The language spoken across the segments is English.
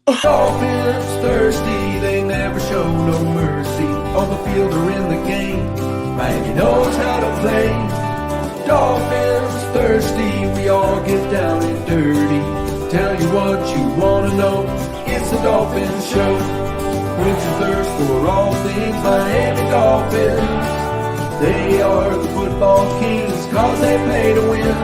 Dolphins thirsty, they never show no mercy. On the field or in the game, Miami knows how to play. Dolphins thirsty, we all get down and dirty. Tell you what you wanna know, it's the Dolphins Show. Quench your thirst for all things Miami Dolphins. They are the football kings, cause they play to win.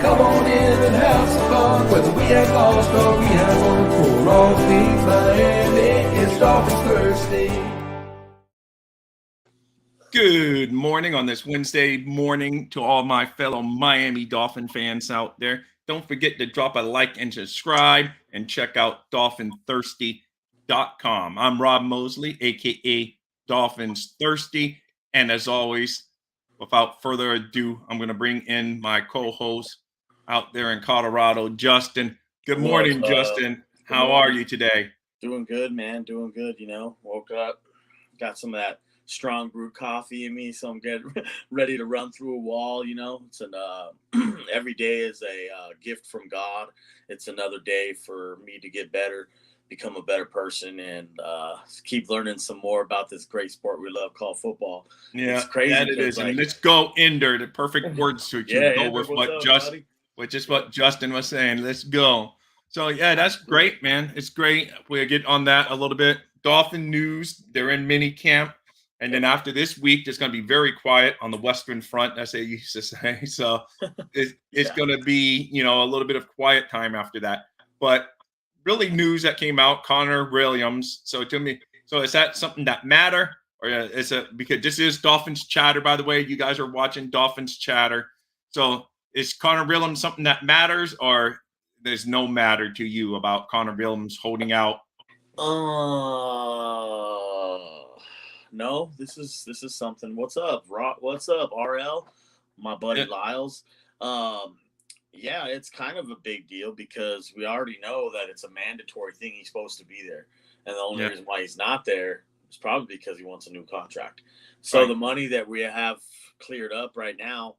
Come on in and have some fun, whether we have lost or we have won. For all things Miami, it's Dolphins Thursday. Good morning on this Wednesday morning to all my fellow Miami Dolphin fans out there. Don't forget to drop a like and subscribe and check out dolphinthirsty.com. I'm Rob Mosley, aka Dolphins Thirsty. And as always, without further ado, I'm going to bring in my co-host out there in Colorado, Justin. Good morning, Justin. How are you today? Doing good, man. Doing good. Woke up, got some of that strong brewed coffee in me, so I'm getting ready to run through a wall. It's every day is a gift from God. It's another day for me to get better, become a better person, and keep learning some more about this great sport we love called football. Yeah, it's crazy. That it is. And let's go Ender, the perfect words to go with what Justin. Which is what Justin was saying. Let's go. So, yeah, that's great, man. It's great. We'll get on that a little bit. Dolphin news, they're in minicamp. And then after this week, it's going to be very quiet on the Western Front, as they used to say. So it's going to be, a little bit of quiet time after that. But really news that came out, Connor Williams. So to me, is that something that matter? Or is it because this is Dolphins Chatter, by the way. You guys are watching Dolphins Chatter. So is Connor Williams something that matters, or there's no matter to you about Connor Williams holding out? No, this is something. What's up, What's up, RL? My buddy Lyles. Yeah, it's kind of a big deal because we already know that it's a mandatory thing. He's supposed to be there, and the only reason why he's not there is probably because he wants a new contract. So the money that we have cleared up right now.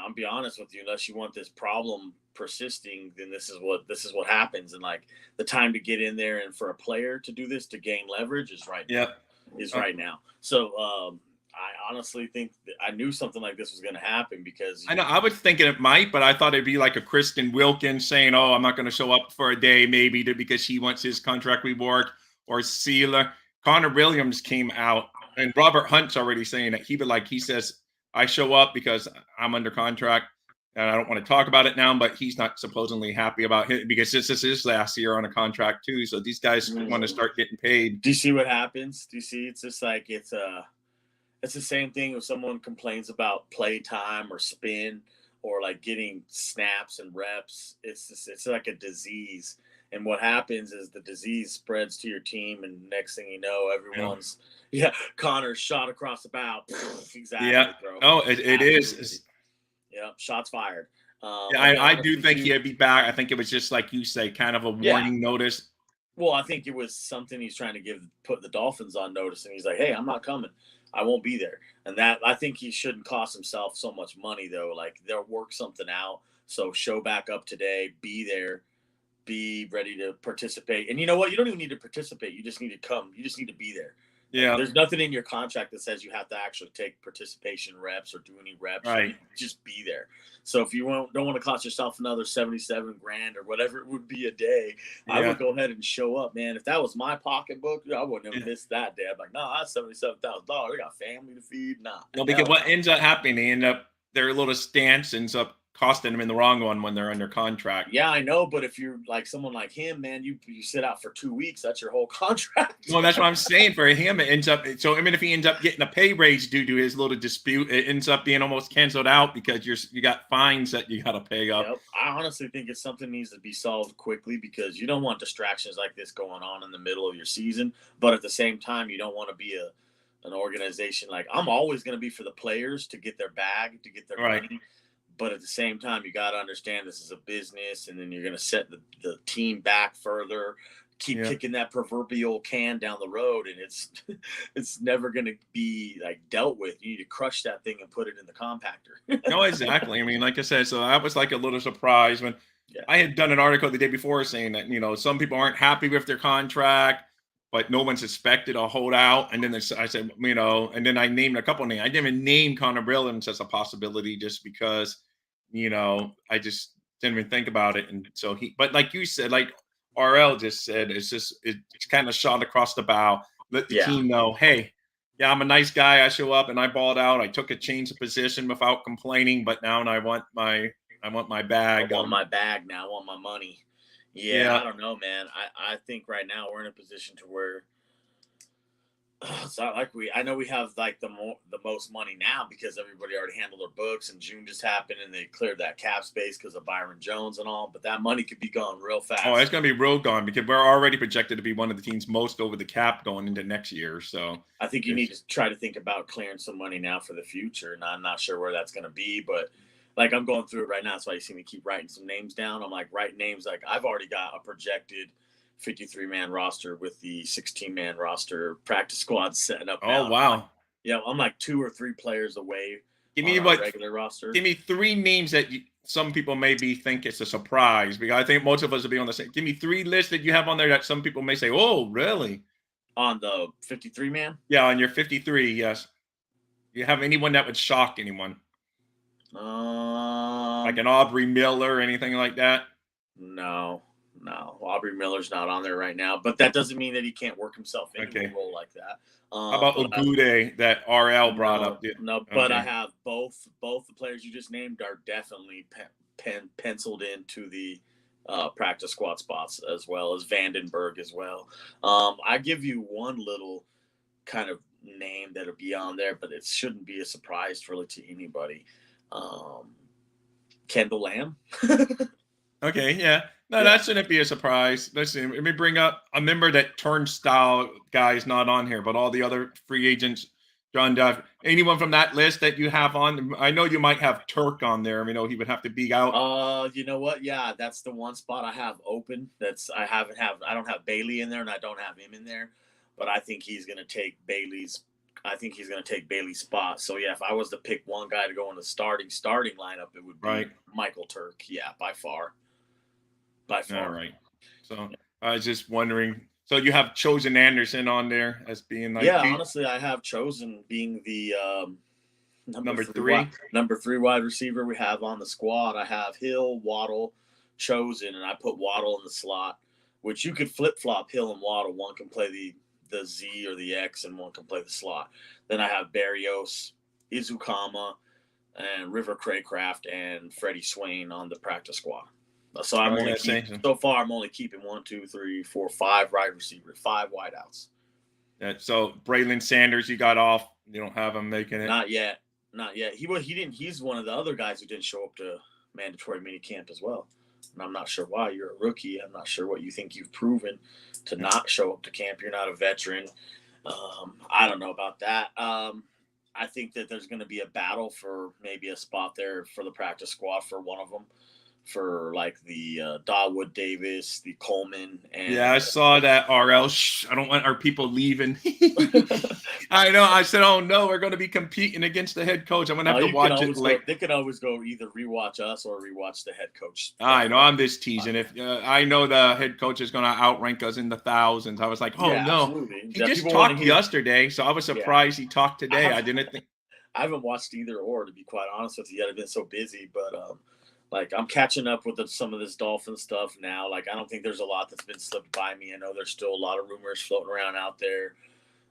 I'll be honest with you. Unless you want this problem persisting, then this is what happens. And like the time to get in there and for a player to do this to gain leverage is right now. So I honestly think that I knew something like this was going to happen because I know I was thinking it might, but I thought it'd be like a Kristen Wilkins saying, "Oh, I'm not going to show up for a day, maybe because she wants his contract reworked," or Sealer. Connor Williams came out, and Robert Hunt's already saying that he says, I show up because I'm under contract and I don't want to talk about it now, but he's not supposedly happy about it because this is his last year on a contract too. So these guys want to start getting paid. Do you see what happens? Do you see? It's just like, it's the same thing if someone complains about play time or spin or like getting snaps and reps. It's like a disease. And what happens is the disease spreads to your team, and next thing you know, everyone's Connor shot across the bow. Exactly. Yeah. Bro. Oh, it is. Yeah. Shots fired. I do think he'd be back. I think it was just like you say, kind of a warning notice. Well, I think it was something he's trying to put the Dolphins on notice, and he's like, "Hey, I'm not coming. I won't be there." And that I think he shouldn't cost himself so much money though. Like they'll work something out. So show back up today. Be there. Be ready to participate. And you know what? You don't even need to participate. You just need to come. You just need to be there. Yeah. There's nothing in your contract that says you have to actually take participation reps or do any reps. Right. Just be there. So if you don't want to cost yourself another $77,000 or whatever it would be a day, I would go ahead and show up, man. If that was my pocketbook, I wouldn't have missed that day. I'm like, no, that's $77,000. I got family to feed. Nah. No, because what ends up happening, they end up their little stance ends up costing them in the wrong one when they're under contract. Yeah, I know, but if you're like someone like him, man, you sit out for 2 weeks, that's your whole contract. Well, that's what I'm saying. For him, it ends up. So I mean, if he ends up getting a pay raise due to his little dispute, it ends up being almost canceled out because you got fines that you got to pay up. Yep. I honestly think it's something that needs to be solved quickly because you don't want distractions like this going on in the middle of your season, but at the same time, you don't want to be an organization like I'm always going to be for the players to get their bag, to get their money. But at the same time, you got to understand this is a business, and then you're going to set the team back further, keep kicking that proverbial can down the road, and it's never going to be like dealt with. You need to crush that thing and put it in the compactor. No, exactly. I mean, like I said, so that was like a little surprise when I had done an article the day before saying that, some people aren't happy with their contract, but no one suspected a holdout. And then I said, and then I named a couple names. I didn't even name Connor Williams as a possibility just because, I just didn't even think about it. And so but like you said, like RL just said, it's kind of shot across the bow. Let the team know, hey, yeah, I'm a nice guy. I show up and I balled out. I took a change of position without complaining, but now I want my bag. I want my bag now. I want my money. Yeah, I don't know, man. I think right now we're in a position to where it's not like I know we have like the most money now because everybody already handled their books and June just happened and they cleared that cap space because of Byron Jones and all, but that money could be gone real fast. Oh, it's going to be real gone because we're already projected to be one of the teams most over the cap going into next year. So I think you need to try to think about clearing some money now for the future. And I'm not sure where that's going to be, but like I'm going through it right now. That's why you see me keep writing some names down. I'm like writing names. Like I've already got a projected 53-man roster with the 16-man roster practice squad setting up. Oh, wow. I'm like 2 or 3 players away. Give me regular roster. Give me 3 names that some people maybe think it's a surprise because I think most of us will be on the same. Give me 3 lists that you have on there that some people may say, "Oh, really?" On the 53-man? Yeah, on your 53, yes. Do you have anyone that would shock anyone? Like an Aubrey Miller or anything like that? No. Aubrey Miller's not on there right now, but that doesn't mean that he can't work himself into a role like that. How about Ogude that RL brought up? No, but I have both the players you just named are definitely penciled into the practice squad spots as well as Vandenberg as well. I give you one little kind of name that'll be on there, but it shouldn't be a surprise really to anybody. Kendall Lamb. Okay, yeah. No, that shouldn't be a surprise. Listen, let me bring up a member that turnstile guy is not on here, but all the other free agents, John Duff. Anyone from that list that you have on? I know you might have Turk on there. He would have to be out. You know what? Yeah, that's the one spot I have open. I don't have Bailey in there and I don't have him in there, but I think he's gonna take Bailey's spot. So yeah, if I was to pick one guy to go in the starting lineup, it would be Michael Turk. Yeah, by far. All right. So I was just wondering. So you have Chosen Anderson on there as being like honestly, I have Chosen being the number 3 wide receiver we have on the squad. I have Hill, Waddle, Chosen, and I put Waddle in the slot, which you could flip flop Hill and Waddle. One can play the Z or the X, and one can play the slot. Then I have Barrios, Izukama, and River Craycraft and Freddie Swain on the practice squad. So I'm only keeping 1, 2, 3, 4, 5 wide receivers, 5 wideouts. So Braylon Sanders, you got off. You don't have him making it. Not yet. He didn't. He's one of the other guys who didn't show up to mandatory minicamp as well. And I'm not sure why. You're a rookie. I'm not sure what you think you've proven to not show up to camp. You're not a veteran. I don't know about that. I think that there's going to be a battle for maybe a spot there for the practice squad for one of them. For like the Dawood Davis, the Coleman, and I saw that. RL, I don't want our people leaving. I know. I said, "Oh no, we're going to be competing against the head coach. I'm going to have to watch it late." They can always go either rewatch us or rewatch the head coach. I know. I'm just teasing. If I know the head coach is going to outrank us in the thousands, I was like, "Oh no!" Absolutely. He just talked yesterday, so I was surprised he talked today. I didn't think. I haven't watched either or, to be quite honest with you. I've been so busy, but like I'm catching up with some of this Dolphin stuff now. Like I don't think there's a lot that's been slipped by me. I know there's still a lot of rumors floating around out there.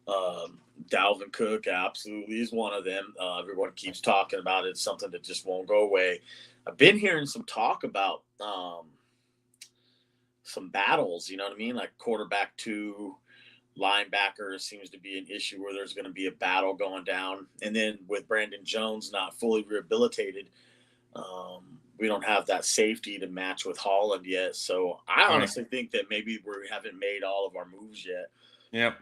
Dalvin Cook absolutely is one of them. Everyone keeps talking about it. It's something that just won't go away. I've been hearing some talk about some battles. You know what I mean? Like quarterback 2, linebacker seems to be an issue where there's going to be a battle going down. And then with Brandon Jones not fully rehabilitated, we don't have that safety to match with Holland yet. So I honestly think that maybe we haven't made all of our moves yet. Yeah.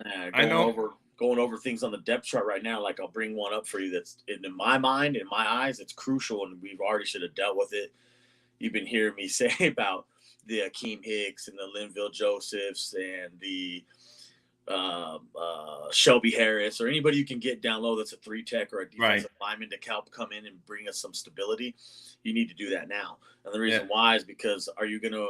Going over things on the depth chart right now, like I'll bring one up for you that's in my mind, in my eyes, it's crucial, and we've already should have dealt with it. You've been hearing me say about the Akeem Hicks and the Linville Josephs and the Shelby Harris or anybody you can get down low that's a 3-tech or a defensive lineman to help come in and bring us some stability. You need to do that now. And the reason why is because are you gonna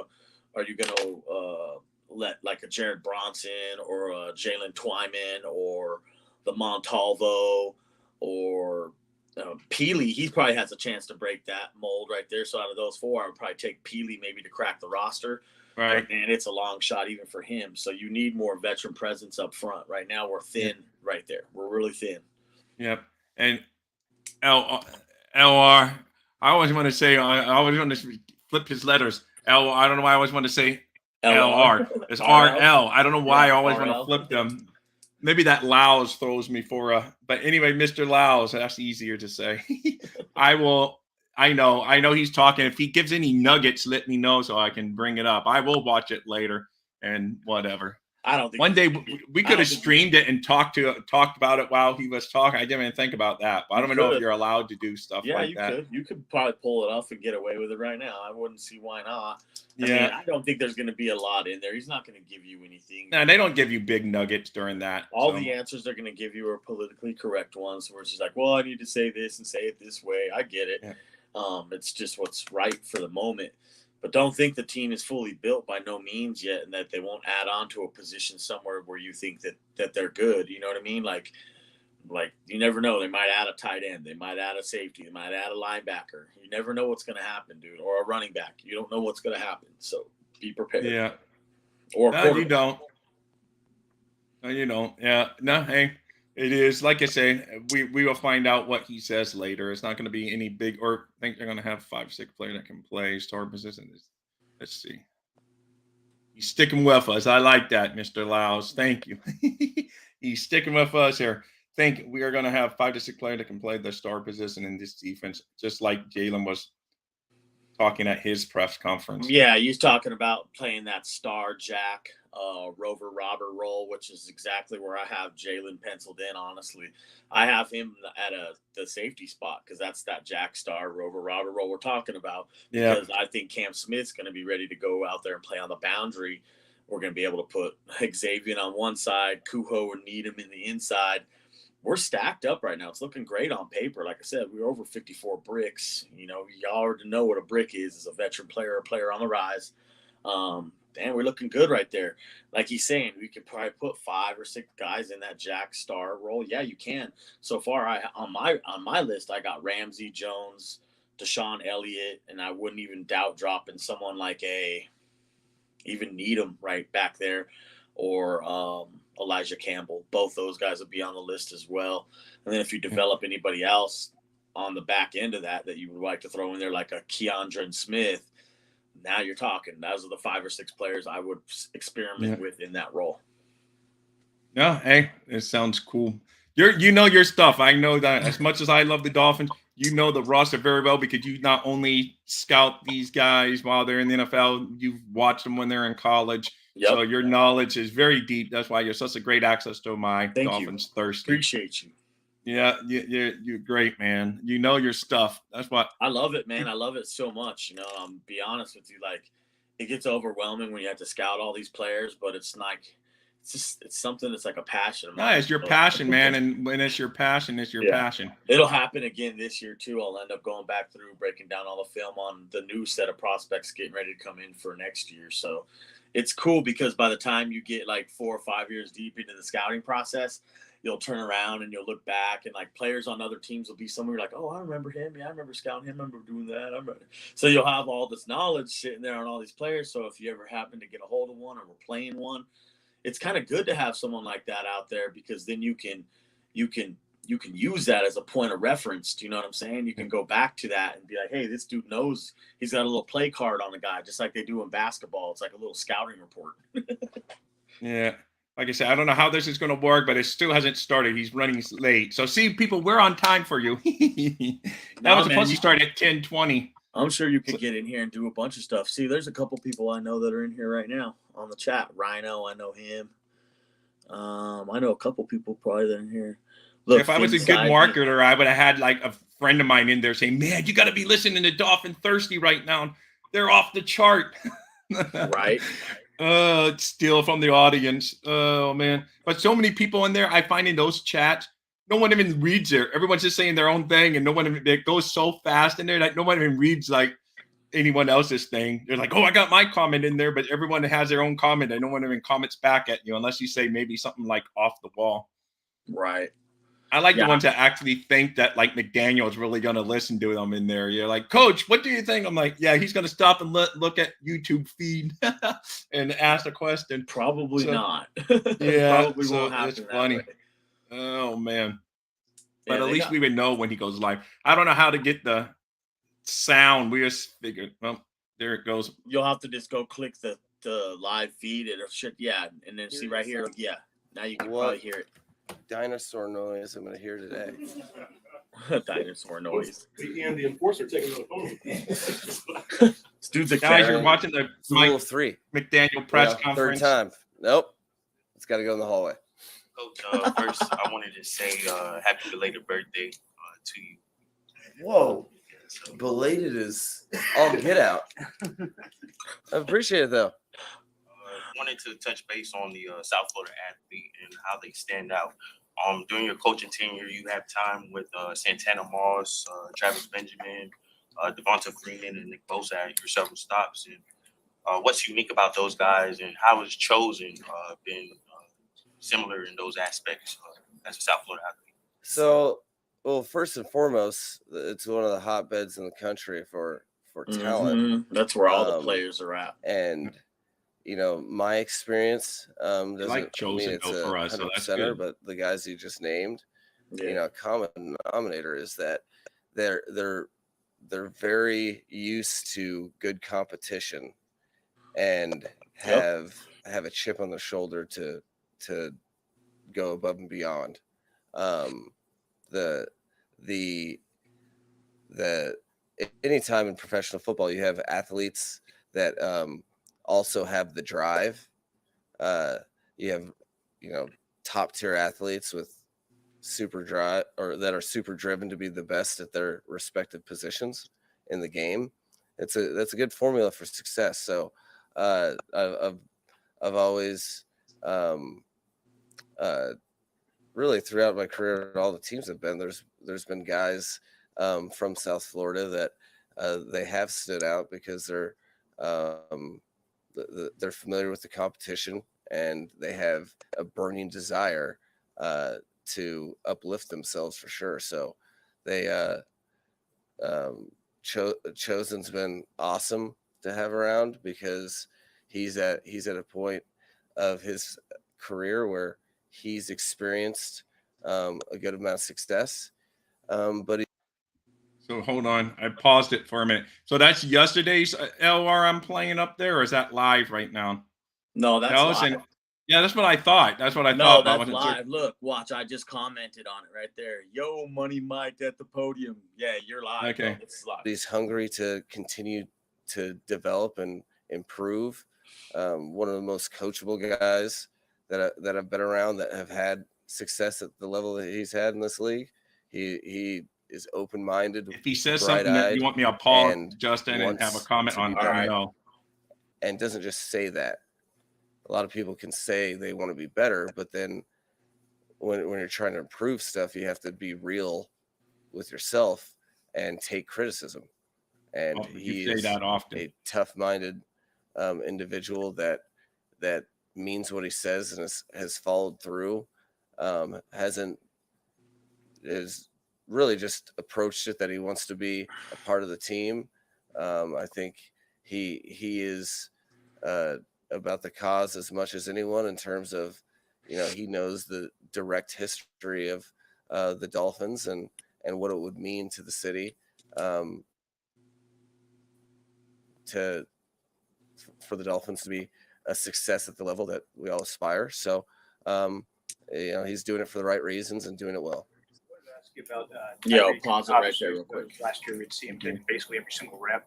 let like a Jared Bronson or a Jalen Twyman or the Montalvo or Peely? He probably has a chance to break that mold right there. So out of those four, I would probably take Peely maybe to crack the roster. Right. And it's a long shot even for him. So you need more veteran presence up front. Right now we're thin right there. We're really thin. Yep. And LR, I always want to say, I always want to flip his letters. I don't know why I always want to say LR. It's RL. I don't know why I always want to flip them. Maybe that Laos throws me for a, but anyway, Mr. Laos, that's easier to say. I know he's talking. If he gives any nuggets, let me know so I can bring it up. I will watch it later and whatever. I don't think one day we could have streamed it and talked about it while he was talking. I didn't even think about that. But I don't even know if you're allowed to do stuff like that. You could probably pull it off and get away with it right now. I wouldn't see why not. I mean, I don't think there's going to be a lot in there. He's not going to give you anything. No, they don't give you big nuggets during that. All the answers they're going to give you are politically correct ones where it's just like, well, I need to say this and say it this way. I get it. Yeah. It's just what's right for the moment. But don't think the team is fully built by no means yet, and that they won't add on to a position somewhere where you think that they're good. You know what I mean? Like you never know. They might add a tight end. They might add a safety. They might add a linebacker. You never know what's going to happen, dude. Or a running back. You don't know what's going to happen. So be prepared. Yeah. Or you don't. No, you don't. Yeah. No, hey. It is, like I say, we will find out what he says later. It's not going to be any big, or I think they're going to have 5-6 players that can play star position. Let's see. He's sticking with us. I like that, Mr. Laos. Thank you. He's sticking with us here. We are going to have 5 to 6 players that can play the star position in this defense, just like Jalen was talking at his press conference. Yeah, he's talking about playing that star jack rover robber role, which is exactly where I have Jalen penciled in. Honestly, I have him at the safety spot because that's that jack star rover robber role we're talking about. Yeah. Because I think Cam Smith's going to be ready to go out there and play on the boundary. We're going to be able to put Xavier on one side, Kuho and Needham in the inside. We're stacked up right now. It's looking great on paper. Like I said, we're over 54 bricks. You know, y'all already know what a brick is as a veteran player, a player on the rise. And we're looking good right there. Like he's saying, we could probably put 5 or 6 guys in that Jack Star role. Yeah, you can. So far, on my list, I got Ramsey, Jones, Deshaun Elliott, and I wouldn't even doubt dropping someone like even Needham right back there, or Elijah Campbell. Both those guys would be on the list as well. And then if you develop anybody else on the back end of that you would like to throw in there, like a Keandre Smith, now you're talking. Those are the 5 or 6 players I would experiment with in that role. Yeah, hey, it sounds cool. You know your stuff. I know that as much as I love the Dolphins, you know the roster very well because you not only scout these guys while they're in the NFL, you've watched them when they're in college. Yep. So your knowledge is very deep. That's why you're such a great access to my Dolphins Thirsty. Appreciate you. Yeah, you're great, man. You know your stuff. That's what I love it, man. I love it so much. You know, be honest with you, like it gets overwhelming when you have to scout all these players, but it's like it's something that's like a passion. No, it's your passion, man, and when it's your passion, it's your passion. It'll happen again this year too. I'll end up going back through breaking down all the film on the new set of prospects getting ready to come in for next year. So it's cool because by the time you get like 4 or 5 years deep into the scouting process, you'll turn around and you'll look back and like players on other teams will be somewhere like, oh, I remember him. Yeah, I remember scouting him. I remember doing that. So you'll have all this knowledge sitting there on all these players. So if you ever happen to get a hold of one or we're playing one, it's kind of good to have someone like that out there because then you can use that as a point of reference. Do you know what I'm saying? You can go back to that and be like, hey, this dude knows he's got a little play card on the guy, just like they do in basketball. It's like a little scouting report. Yeah. Like I said, I don't know how this is going to work, but it still hasn't started. He's running late. So see, people, we're on time for you. That was supposed to start at 10:20. I'm sure you could get in here and do a bunch of stuff. See, there's a couple people I know that are in here right now on the chat. Rhino, I know him. I know a couple people probably that are in here. Look, if I was a good marketer, I would have had like a friend of mine in there saying, man, you got to be listening to Dolphin Thirsty right now. They're off the chart. Right. Steal from the audience. Oh man. But so many people in there, I find in those chats, no one even reads there. Everyone's just saying their own thing, and no one even, it goes so fast in there that no one even reads like anyone else's thing. They're like, oh, I got my comment in there, but everyone has their own comment, and no one even comments back at you unless you say maybe something like off the wall. Right. I like the ones that actually think that like McDaniel's really going to listen to them in there. You're like, Coach, what do you think? I'm like, yeah, he's going to stop and look at YouTube feed and ask a question. Probably not. Yeah, Probably so won't happen. it's funny. That way. Oh man, but Yeah, at least we would know when he goes live. I don't know how to get the sound. We just figured, well, there it goes. You'll have to just go click the live feed. It'll shit, yeah, and then see right here. Yeah, now you can probably hear it. Dinosaur noise I'm going to hear today. Dinosaur noise. And the enforcer taking the phone. This dude's a guys, you're watching the Rule of 3 McDaniel press conference. Third time. Nope. It's got to go in the hallway. Coach, first I wanted to say happy belated birthday to you. Whoa. Belated is all get out. I appreciate it though. Wanted to touch base on the South Florida athlete and how they stand out. During your coaching tenure, you have time with Santana Moss, Travis Benjamin, Devonta Freeman, and Nick Bosa at your several stops. And what's unique about those guys, and how has chosen been similar in those aspects as a South Florida athlete? So, well, first and foremost, it's one of the hotbeds in the country for talent. That's where all the players are at. And you know, my experience doesn't like chosen mean it's for us, so that's center, good. but the guys you just named, you know, common denominator is that they're very used to good competition and have a chip on their shoulder to go above and beyond. The anytime in professional football you have athletes that also have the drive. You have, you know, top tier athletes with super drive or that are super driven to be the best at their respective positions in the game. That's a good formula for success. So I've always really throughout my career, all the teams have been there's been guys from South Florida that they have stood out because they're familiar with the competition and they have a burning desire to uplift themselves for sure. So they Chosen's been awesome to have around because he's at a point of his career where he's experienced a good amount of success, but So hold on, I paused it for a minute. So that's yesterday's LR I'm playing up there, or is that live right now? No, that's live. Yeah, that's what I thought. That's what I thought. No, that's live. Look, watch. I just commented on it right there. Yo, Money Mike at the podium. Yeah, you're live. Okay. It's live. He's hungry to continue to develop and improve. One of the most coachable guys that I've been around that have had success at the level that he's had in this league. He is open-minded. If he says something that you want me to pause, Justin, and have a comment on, right. No. And doesn't just say that. A lot of people can say they want to be better, but then when you're trying to improve stuff, you have to be real with yourself and take criticism. And he is a tough-minded individual that means what he says and has followed through. Is really just approached it that he wants to be a part of the team. I think he is about the cause as much as anyone in terms of, you know, he knows the direct history of the Dolphins and what it would mean to the city for the Dolphins to be a success at the level that we all aspire. So, you know, he's doing it for the right reasons and doing it well. About, pause it right there real quick. Last year we'd see him take basically every single rep.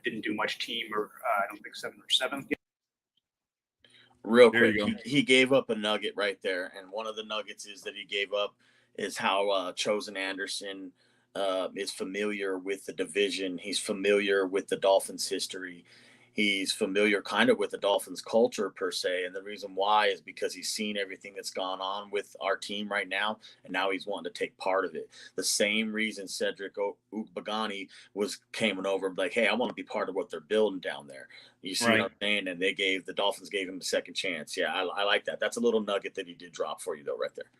Didn't do much team or I don't think 7 or 7. Real quick, he gave up a nugget right there, and one of the nuggets is that he gave up is how Chosen Anderson is familiar with the division. He's familiar with the Dolphins' history. He's familiar kind of with the Dolphins culture per se. And the reason why is because he's seen everything that's gone on with our team right now. And now he's wanting to take part of it. The same reason Cedric Ugbagani was coming over like, hey, I want to be part of what they're building down there. You see what I'm saying? And the Dolphins gave him a second chance. Yeah, I like that. That's a little nugget that he did drop for you though, right there.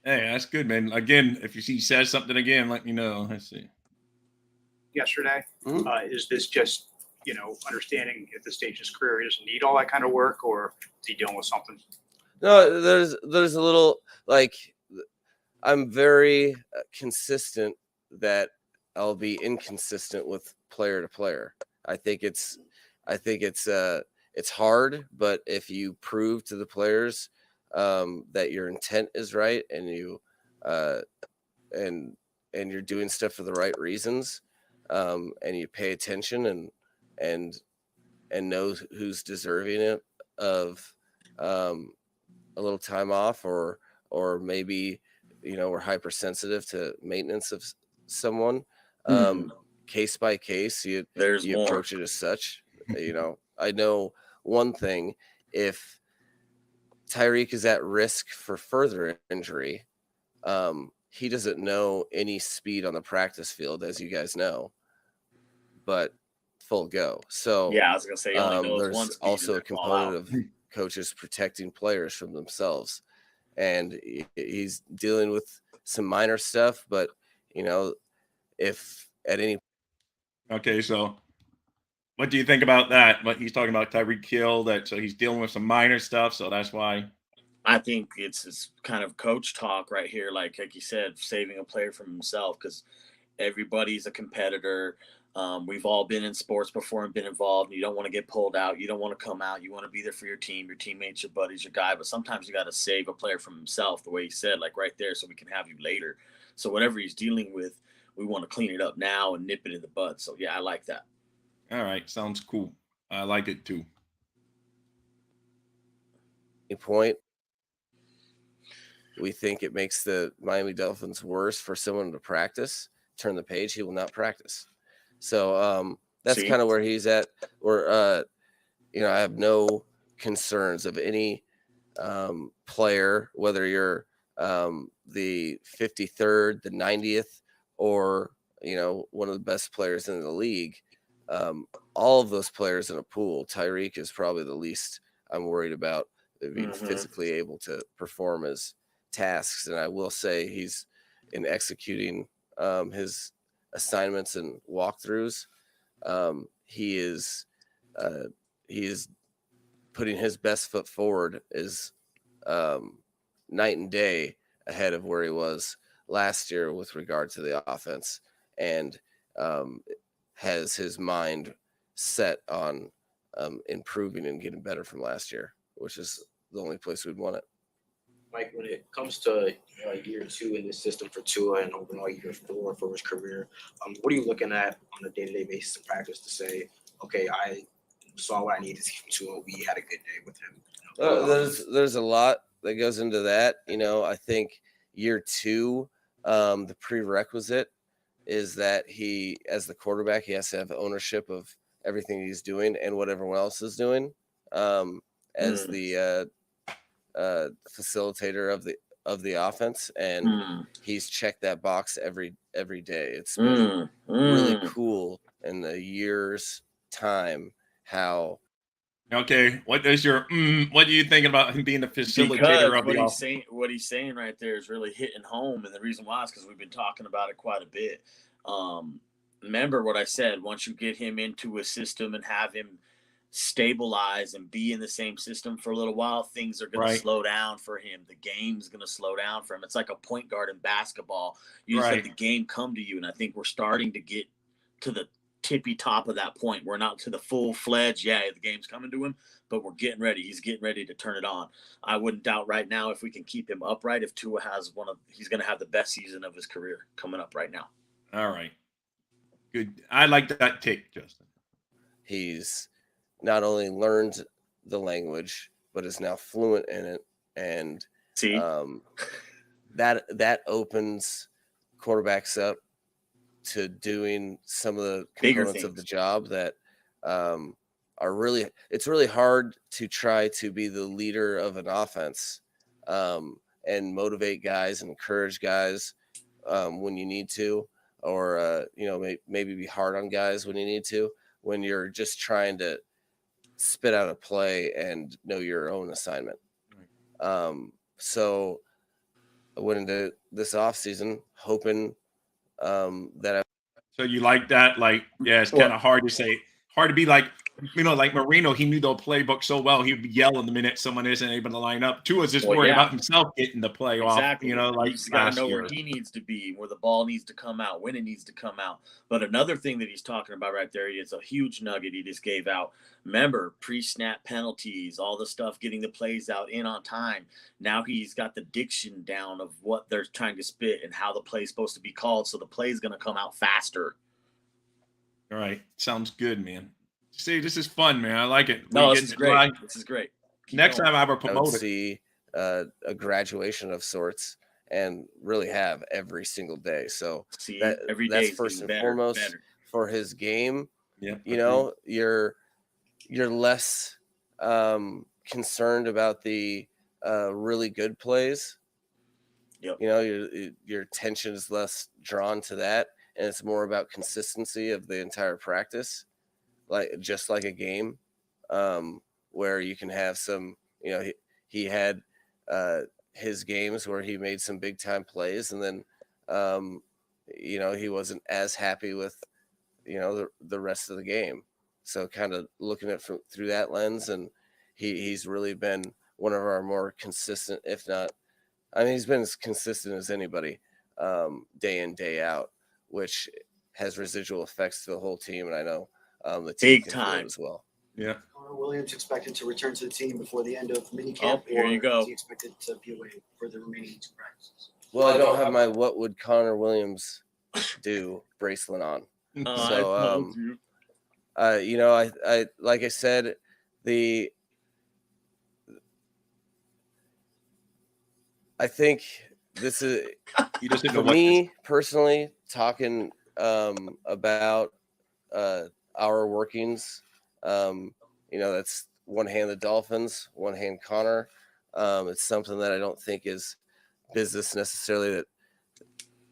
Hey, that's good, man. Again, if you see he says something again, let me know. Let's see. Yesterday, is this just, understanding at this stage of his career, he doesn't need all that kind of work, or is he dealing with something? No, there's a little, like, I'm very consistent that I'll be inconsistent with player to player. I think it's hard, but if you prove to the players that your intent is right and you and you're doing stuff for the right reasons, and you pay attention and know who's deserving it of a little time off, or maybe we're hypersensitive to maintenance of someone. Case by case, you approach it as such. I know one thing: if Tyreek is at risk for further injury, he doesn't know any speed on the practice field, as you guys know, but full go. So yeah, I was gonna say, he only knows one there's speed also a component of coaches protecting players from themselves, and he's dealing with some minor stuff, but if at any. Okay, so what do you think about that? What he's talking about, Tyreek Hill, so he's dealing with some minor stuff, so that's why. I think it's kind of coach talk right here, like you said, saving a player from himself, because everybody's a competitor. We've all been in sports before and been involved. You don't want to get pulled out. You don't want to come out. You want to be there for your team, your teammates, your buddies, your guy. But sometimes you got to save a player from himself, the way he said, like right there, so we can have you later. So whatever he's dealing with, we want to clean it up now and nip it in the bud. So yeah, I like that. All right, sounds cool. I like it too. Point, we think it makes the Miami Dolphins worse for someone to practice, turn the page, he will not practice. So that's kind of where he's at. Or I have no concerns of any player, whether you're the 53rd, the 90th, or one of the best players in the league. All of those players in a pool, Tyreek is probably the least I'm worried about being physically able to perform his tasks. And I will say he's in executing his assignments and walkthroughs. He is putting his best foot forward, is night and day ahead of where he was last year with regard to the offense, and has his mind set on improving and getting better from last year, which is the only place we'd want it. Mike, when it comes to year 2 in the system for Tua and overall year 4 for his career, what are you looking at on a day-to-day basis in practice to say, okay, I saw what I needed to see from Tua. We had a good day with him. There's a lot that goes into that. I think year 2, the prerequisite is that he, as the quarterback, he has to have ownership of everything he's doing and what everyone else is doing. As the facilitator of the offense, and he's checked that box every day. It's been really cool in the year's time how. Okay, what do you think about him being the facilitator of the offense? What he's saying right there is really hitting home, and the reason why is because we've been talking about it quite a bit. Remember what I said, once you get him into a system and have him stabilize and be in the same system for a little while, things are going to slow down for him. The game's going to slow down for him. It's like a point guard in basketball. You just let the game come to you, and I think we're starting to get to the tippy top of that point. We're not to the full-fledged, the game's coming to him, but we're getting ready. He's getting ready to turn it on. I wouldn't doubt right now if we can keep him upright, if Tua has he's going to have the best season of his career coming up right now. All right. Good. I like that take, Justin. He's not only learned the language, but is now fluent in it. And that opens quarterbacks up to doing some of the components of the job that it's really hard to try to be the leader of an offense and motivate guys and encourage guys when you need to, or maybe be hard on guys when you need to, when you're just trying to spit out a play and know your own assignment. So I went into this offseason hoping that So you like that? Like, yeah, it's kind of hard to say, hard to be like, like Marino, he knew the playbook so well, he would yell the minute someone isn't able to line up. Tua's just worried about himself getting the play off, like he's got to know where he needs to be, where the ball needs to come out, when it needs to come out. But another thing that he's talking about right there is a huge nugget he just gave out. Remember, pre-snap penalties, all the stuff, getting the plays out in on time. Now he's got the diction down of what they're trying to spit and how the play's supposed to be called, so the play's going to come out faster. All right. Sounds good, man. See, this is fun, man. I like it. No, this is great. This is great. Next time I have a promoter. I would see a graduation of sorts, and really have every single day. So that's first and foremost for his game. Yeah, you're less concerned about the really good plays. Yep. Your attention is less drawn to that, and it's more about consistency of the entire practice, just like a game, where you can have some. He had his games where he made some big time plays, and then he wasn't as happy with the rest of the game. So kind of looking at it through that lens, and he's really been one of our more consistent, if not, he's been as consistent as anybody, day in, day out, which has residual effects to the whole team. And I know the team big time as well. Yeah. Connor Williams expected to return to the team before the end of minicamp. Oh, here you go. Is he expected to be away for the remaining 2 practices? Well, I don't have my "What would Connor Williams do" bracelet on. So, I like I said, I think this is for me personally talking about our workings. That's one hand the Dolphins, one hand Connor. It's something that I don't think is business necessarily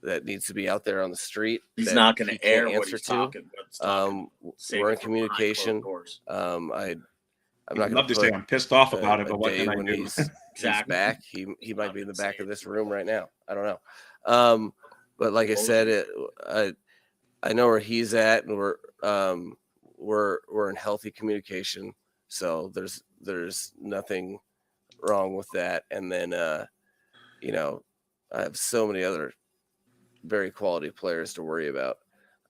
that needs to be out there on the street. He's not going to air what he's talking. We're in communication. I'm not love to say I'm pissed off about it, but what can I do? He's back. He might be in the back of this room right now. I don't know. But like I said, I know where he's at, and we're in healthy communication. So there's nothing wrong with that. And then I have so many other very quality players to worry about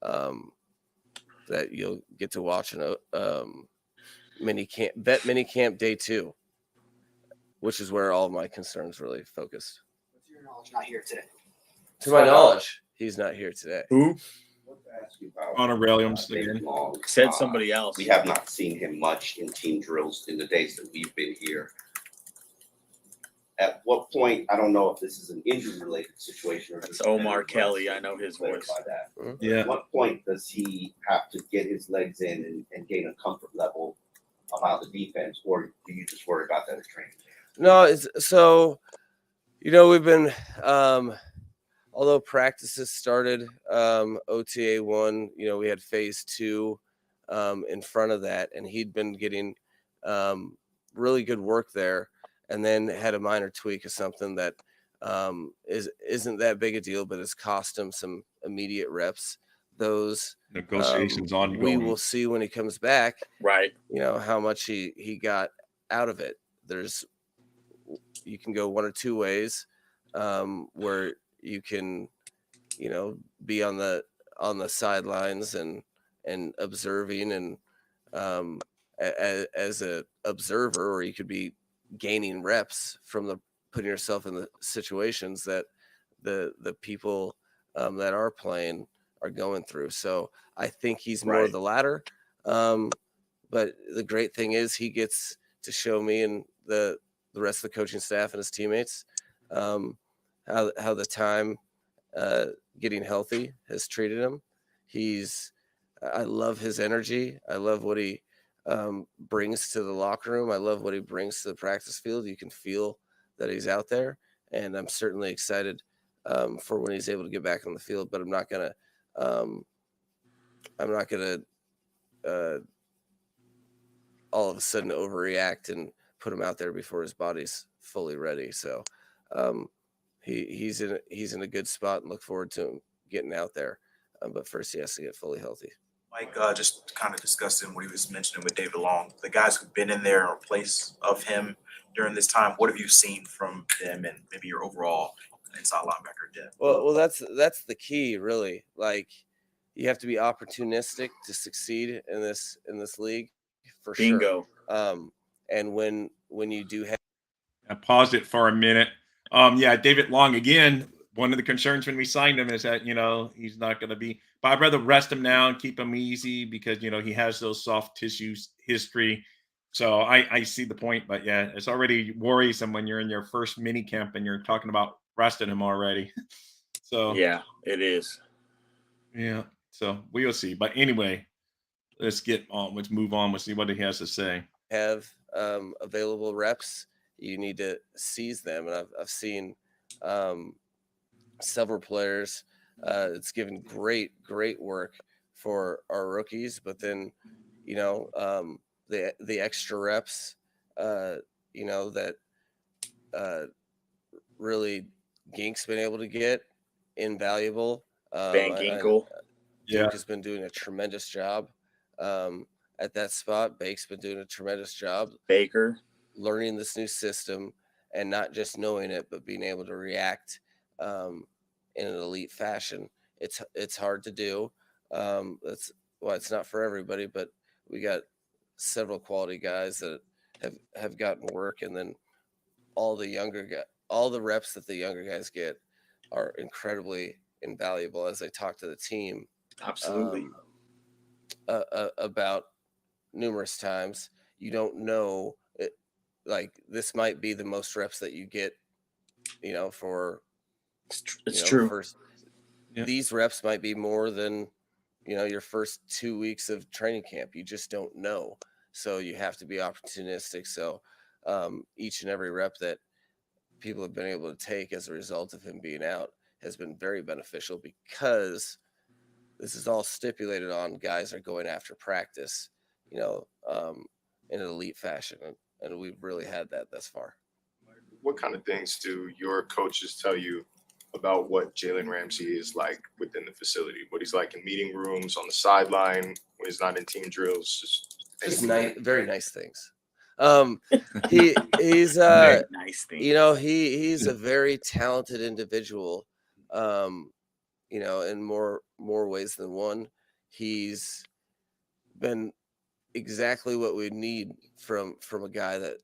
that you'll get to watch in a minicamp day 2, which is where all of my concerns really focused. To your knowledge, not here today. To my knowledge, he's not here today. Who? Connor Williams said somebody else. We have not seen him much in team drills in the days that we've been here. At what point, I don't know if this is an injury-related situation or it's Omar Kelly. I know his voice. That. Yeah. At what point does he have to get his legs in and gain a comfort level about the defense, or do you just worry about that at training? No, we've been although practices started OTA 1, we had phase 2 in front of that, and he'd been getting really good work there, and then had a minor tweak of something that isn't that big a deal, but it's cost him some immediate reps. Those negotiations ongoing. We will see when he comes back, right? How much he got out of it. You can go one or two ways, where you can, be on the sidelines and observing and as a observer, or you could be gaining reps from putting yourself in the situations that the people that are playing are going through. So I think he's more of the latter. But the great thing is he gets to show me and the rest of the coaching staff and his teammates how the time getting healthy has treated him. I love his energy. I love what he brings to the locker room. I love what he brings to the practice field. You can feel that he's out there, and I'm certainly excited for when he's able to get back on the field. But I'm not gonna all of a sudden overreact and put him out there before his body's fully ready. So he's in a good spot, and look forward to him getting out there. But first, he has to get fully healthy. Mike just kind of discussing what he was mentioning with David Long. The guys who've been in there in place of him during this time, what have you seen from them and maybe your overall inside linebacker depth? Well, that's the key, really. Like, you have to be opportunistic to succeed in this league, for Bingo. sure. And when you do have, I paused it for a minute. Yeah, David Long again. One of the concerns when we signed him is that he's not going to be. But I'd rather rest him now and keep him easy because he has those soft tissues history. So I see the point, but yeah, it's already worrisome when you're in your first mini camp and you're talking about resting him already. So yeah, it is. Yeah, so we'll see. But anyway, let's get on. Let's move on. We'll see what he has to say. Have available reps, you need to seize them, and I've seen several players. It's given great work for our rookies, but then the extra reps, that really Gink's been able to get invaluable. Van Ginkel. Gink has been doing a tremendous job at that spot. Bake's been doing a tremendous job. Baker learning this new system and not just knowing it, but being able to react in an elite fashion. It's hard to do. It's not for everybody, but we got several quality guys that have gotten work, and then all the reps that the younger guys get are incredibly invaluable. As I talk to the team, absolutely, about numerous times, you don't know it, like this might be the most reps that you get, for it's true. These reps might be more than your first 2 weeks of training camp. You just don't know, so you have to be opportunistic. So each and every rep that people have been able to take as a result of him being out has been very beneficial, because this is all stipulated on. Guys are going after practice, in an elite fashion, and we've really had that thus far. What kind of things do your coaches tell you about what Jalen Ramsey is like within the facility? What he's like in meeting rooms, on the sideline, when he's not in team drills? Just very nice things. He's very nice things. He's a very talented individual, in more ways than one. He's been exactly what we need from a guy that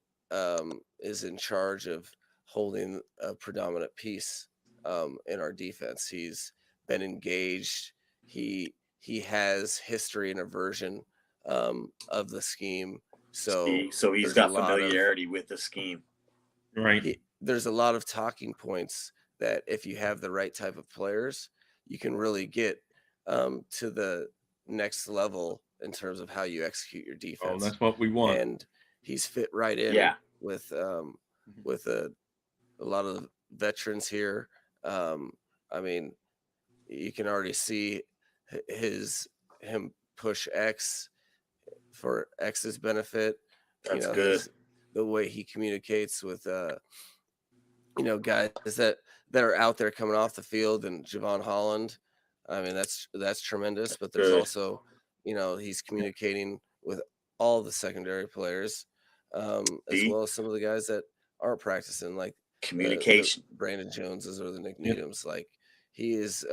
is in charge of holding a predominant piece in our defense. He's been engaged. He has history and a version of the scheme. So he's got familiarity with the scheme. Right. There's a lot of talking points that if you have the right type of players, you can really get to the next level in terms of how you execute your defense. Oh, that's what we want. And he's fit right in with a lot of the veterans here. I mean, you can already see him push X for X's benefit. That's good. The way he communicates with guys that are out there coming off the field, and Javon Holland. I mean, that's tremendous. But there's also, he's communicating with all the secondary players, as well as some of the guys that aren't practicing, like communication. The Brandon Joneses or the Nick Needhams. Like, he is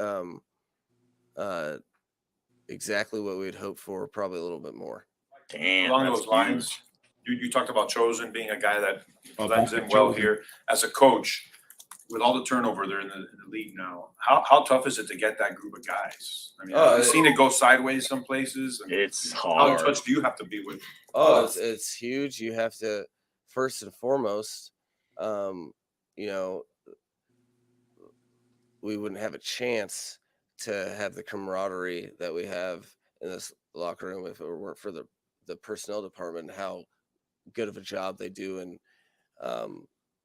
exactly what we'd hope for, probably a little bit more. Damn. Along those lines, you talked about Chosen being a guy that blends in well here. As a coach, with all the turnover they're in the league now, how tough is it to get that group of guys? I mean, I've seen it go sideways some places. It's hard. How in touch do you have to be with? It's huge. You have to, first and foremost, we wouldn't have a chance to have the camaraderie that we have in this locker room if it weren't for the the personnel department, how good of a job they do, and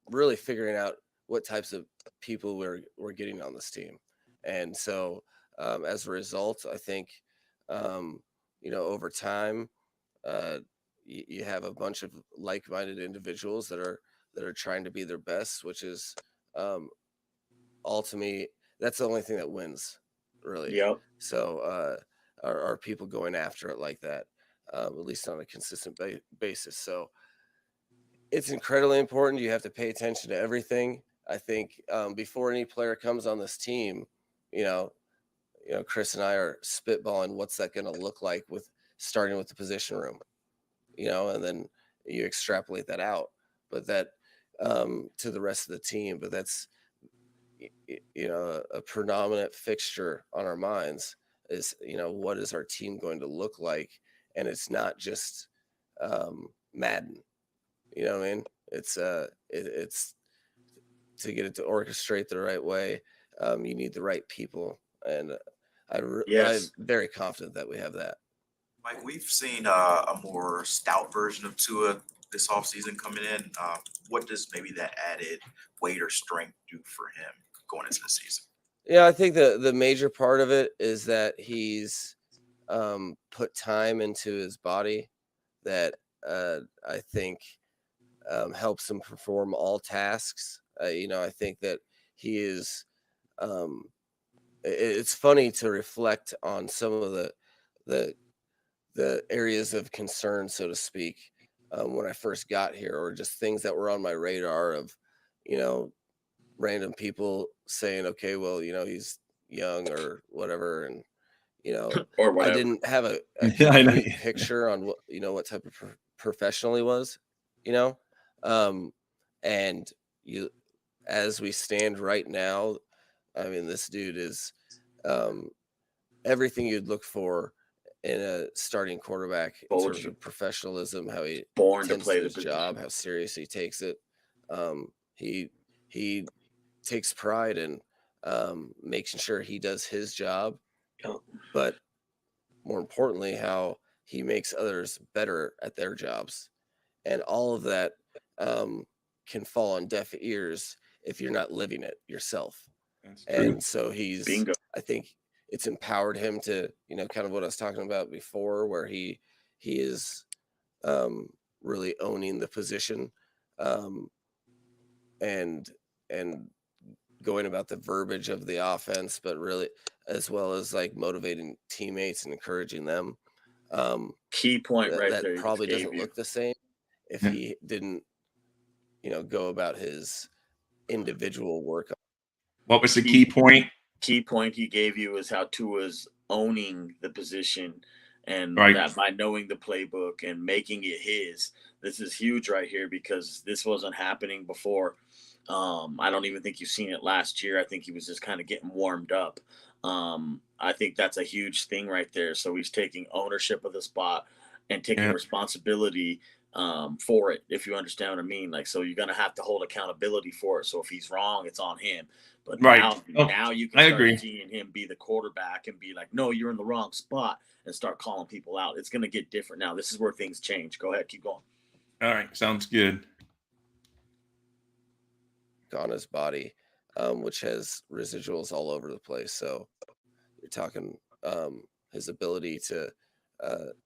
really figuring out what types of people we're getting on this team. And so as a result, I think over time, you have a bunch of like-minded individuals that are trying to be their best, which is all to me, that's the only thing that wins, really. Yep. So are people going after it like that, at least on a consistent basis. So it's incredibly important. You have to pay attention to everything. I think before any player comes on this team, Chris and I are spitballing what's that going to look like with starting with the position room, and then you extrapolate that out, but that to the rest of the team. But that's, a predominant fixture on our minds is, what is our team going to look like? And it's not just Madden. You know what I mean? It's it's to get it to orchestrate the right way. You need the right people, and I'm very confident that we have that. Mike, we've seen a more stout version of Tua this offseason coming in. What does maybe that added weight or strength do for him going into the season? Yeah, I think the major part of it is that he's put time into his body that I think helps him perform all tasks. I think that he is. It's funny to reflect on some of the areas of concern, so to speak, when I first got here, or just things that were on my radar of, random people saying, okay, well, he's young or whatever, and Or whatever. I didn't have a complete picture on what type of professional he was, and as we stand right now, I mean, this dude is everything you'd look for in a starting quarterback in terms of professionalism, how he tends to his job, how serious he takes it. He takes pride in making sure he does his job, but more importantly, how he makes others better at their jobs. And all of that can fall on deaf ears if you're not living it yourself. And so I think it's empowered him to, kind of what I was talking about before, where he is really owning the position and going about the verbiage of the offense, but really as well as like motivating teammates and encouraging them. Key point right that there. That probably doesn't look the same if he didn't, go about his individual work. What was the key point? Key point he gave you is how Tua's owning the position, and that by knowing the playbook and making it his. This is huge right here because this wasn't happening before. I don't even think you've seen it last year. I think he was just kind of getting warmed up. I think that's a huge thing right there. So he's taking ownership of the spot and taking responsibility for it, if you understand what I mean. Like, so you're going to have to hold accountability for it. So if he's wrong, it's on him. But now you can start seeing him be the quarterback and be like, no, you're in the wrong spot, and start calling people out. It's going to get different now. This is where things change. Go ahead. Keep going. All right. Sounds good. On his body, which has residuals all over the place. So you're talking his ability to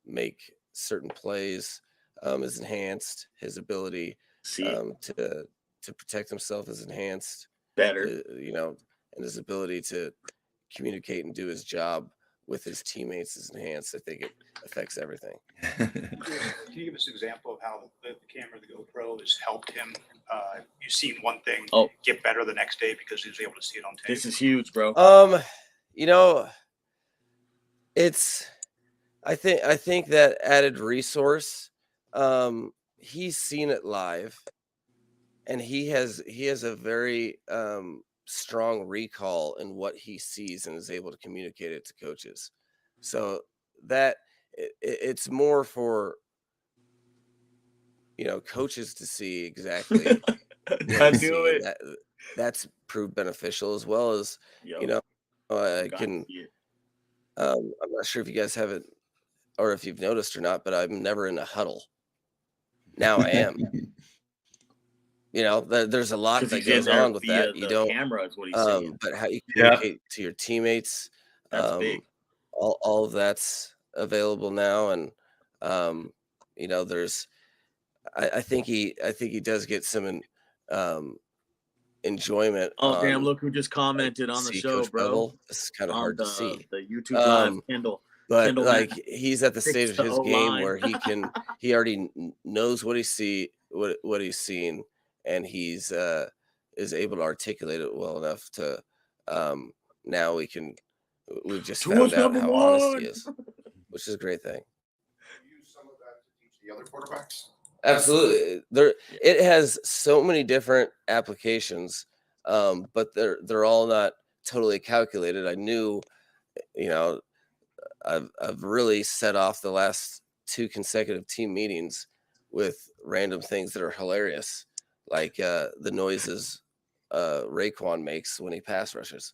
make certain plays is enhanced. His ability to protect himself is enhanced. Better, and his ability to communicate and do his job with his teammates is enhanced. I think it affects everything. Can you give us an example of how the camera, the GoPro, has helped him? You've seen one thing get better the next day because he was able to see it on tape. This is huge, bro. It's I think that added resource, he's seen it live, and he has a very strong recall in what he sees and is able to communicate it to coaches. So that it's more for coaches to see exactly. That's proved beneficial, as well as I can. I'm not sure if you guys haven't or if you've noticed or not, but I'm never in a huddle. Now I am. There's a lot that goes on with that. You don't. Camera is what he's saying. But how you communicate to your teammates, That's big. all of that's available now, and there's. I think he does get some enjoyment. Oh damn! Look who just commented on the show, bro. Bevel. This is kind of hard to see. The YouTube live, Kendall. But Kendall, like he's at the stage of his game where he already knows what what he's seen, and he's is able to articulate it well enough to now we've just found out how honest he is, which is a great thing. Use some of that to teach the other quarterbacks. Absolutely. It has so many different applications, but they're all not totally calculated. I knew, I've really set off the last 2 consecutive team meetings with random things that are hilarious, like the noises Raekwon makes when he pass rushes.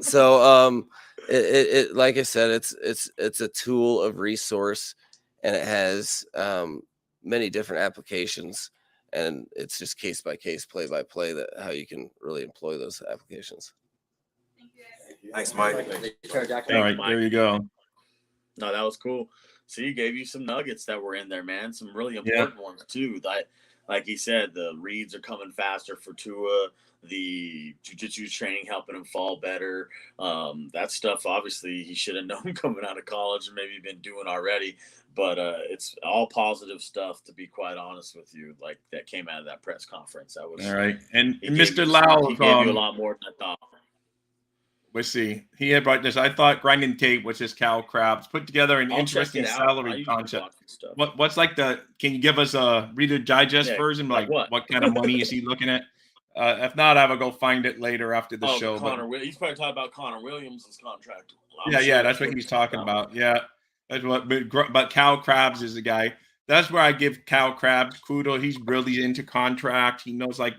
So it like I said, it's a tool of resource. And it has many different applications, and it's just case by case, play by play, that how you can really employ those applications. Thanks, Mike. All right, there you go. No, that was cool. So he gave you some nuggets that were in there, man. Some really important ones too. Like he said, the reads are coming faster for Tua. The jiu-jitsu training helping him fall better. That stuff, obviously, he should have known coming out of college and maybe been doing already. But it's all positive stuff, to be quite honest with you. Like that came out of that press conference. That was all right. And Mr. He Lau gave you a lot more than I thought. Let's see. He had brought this. I thought grinding tape was his Cal Crabs put together an interesting salary concept. What's like can you give us a Reader Digest version? Like what kind of money is he looking at? If not, I will go find it later after the show. He's probably talking about Connor Williams' contract. That's what he's talking about. Yeah. That's what, but Cal Crabs is the guy. That's where I give Cal Crabs kudos. He's really into contract. He knows like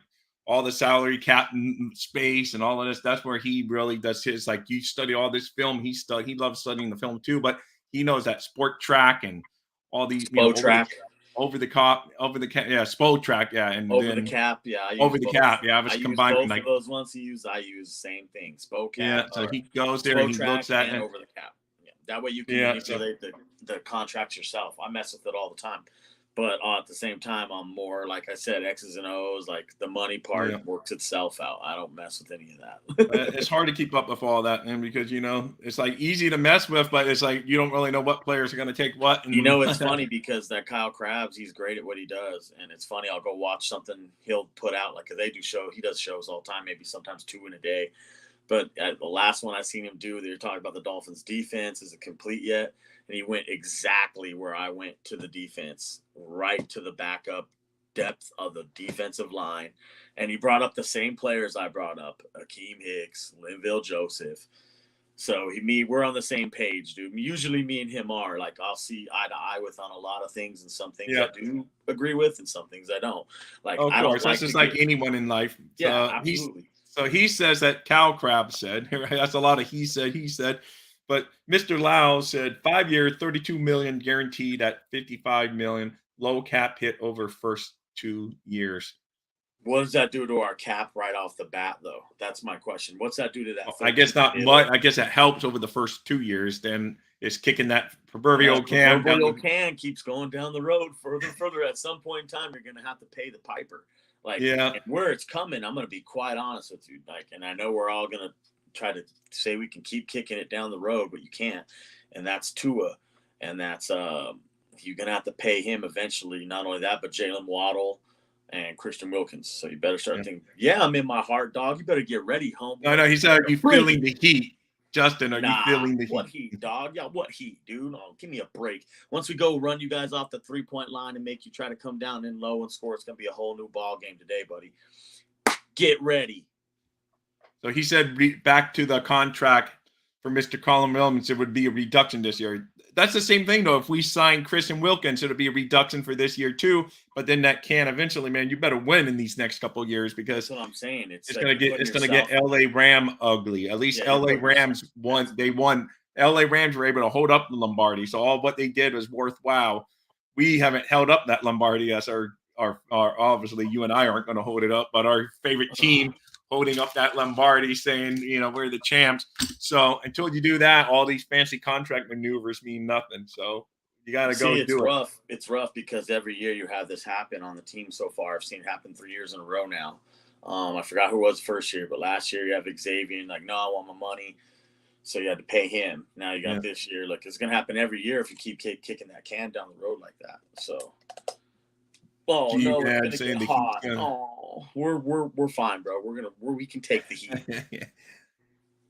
all the salary cap space and all of this. That's where he really does his, like, you study all this film. He loves studying the film too, but he knows that sport track and all these over the cap, SPO track, and over the cap, over the cap, I was combining both of those ones I use same thing, SPO cap. So he goes there and he looks at it over the cap. That way you can manipulate the contracts yourself. I mess with it all the time. But at the same time, I'm more, like I said, X's and O's, like the money part works itself out. I don't mess with any of that. It's hard to keep up with all that, man, because, it's like easy to mess with, but it's like you don't really know what players are going to take what. And it's funny because that Kyle Krabs, he's great at what he does. And it's funny, I'll go watch something he'll put out. Like he does shows all the time, maybe sometimes 2 in a day. But the last one I seen him do, they were talking about the Dolphins defense. Is it complete yet? And he went exactly where I went to the defense, right to the backup depth of the defensive line. And he brought up the same players I brought up, Akeem Hicks, Linville Joseph. So we're on the same page, dude. Usually me and him are like, I'll see eye to eye with on a lot of things, and some things I do agree with and some things I don't. Like, of course, that's just like anyone in life. Yeah, absolutely. So he says that Cal Crab said, that's a lot of he said, but Mr. Lau said 5 years, $32 million guaranteed at $55 million, low cap hit over first 2 years. What does that do to our cap right off the bat, though? That's my question. What's that do to that? I guess not much. I guess it helps over the first 2 years. Then it's kicking that proverbial can. Proverbial can keeps going down the road further. At some point in time, you're going to have to pay the piper. And where it's coming, I'm going to be quite honest with you. And I know we're all going to try to say we can keep kicking it down the road, but you can't. And that's Tua. And that's you're going to have to pay him eventually. Not only that, but Jalen Waddle and Christian Wilkins. So you better start thinking, I'm in my heart, dog. You better get ready, home. No, he said, are you feeling the heat? Justin, are you feeling the heat? What heat, dog? Yeah, what heat, dude? Oh, give me a break. Once we go run you guys off the 3-point line and make you try to come down in low and score, it's going to be a whole new ball game today, buddy. Get ready. So he said back to the contract for Mr. Colin Williams, it would be a reduction this year. That's the same thing, though. If we sign Christian Wilkins, it'll be a reduction for this year, too. But then that can eventually, man, you better win in these next couple of years because that's what I'm saying. It's going to get LA Ram ugly. At least LA Rams won. They won LA Rams were able to hold up the Lombardi. So all what they did was worthwhile. We haven't held up that Lombardi as our obviously you and I aren't going to hold it up, but our favorite team holding up that Lombardi saying, we're the champs. So until you do that, all these fancy contract maneuvers mean nothing. So you got to go do it. It's rough. It's rough because every year you have this happen on the team so far. I've seen it happen 3 years in a row now. I forgot who it was first year, but last year you have Xavier like, no, I want my money. So you had to pay him. Now you got this year. Look, it's going to happen every year if you keep kicking that can down the road like that. So, no, it's going to get hot. Oh, we're fine, bro. We can take the heat.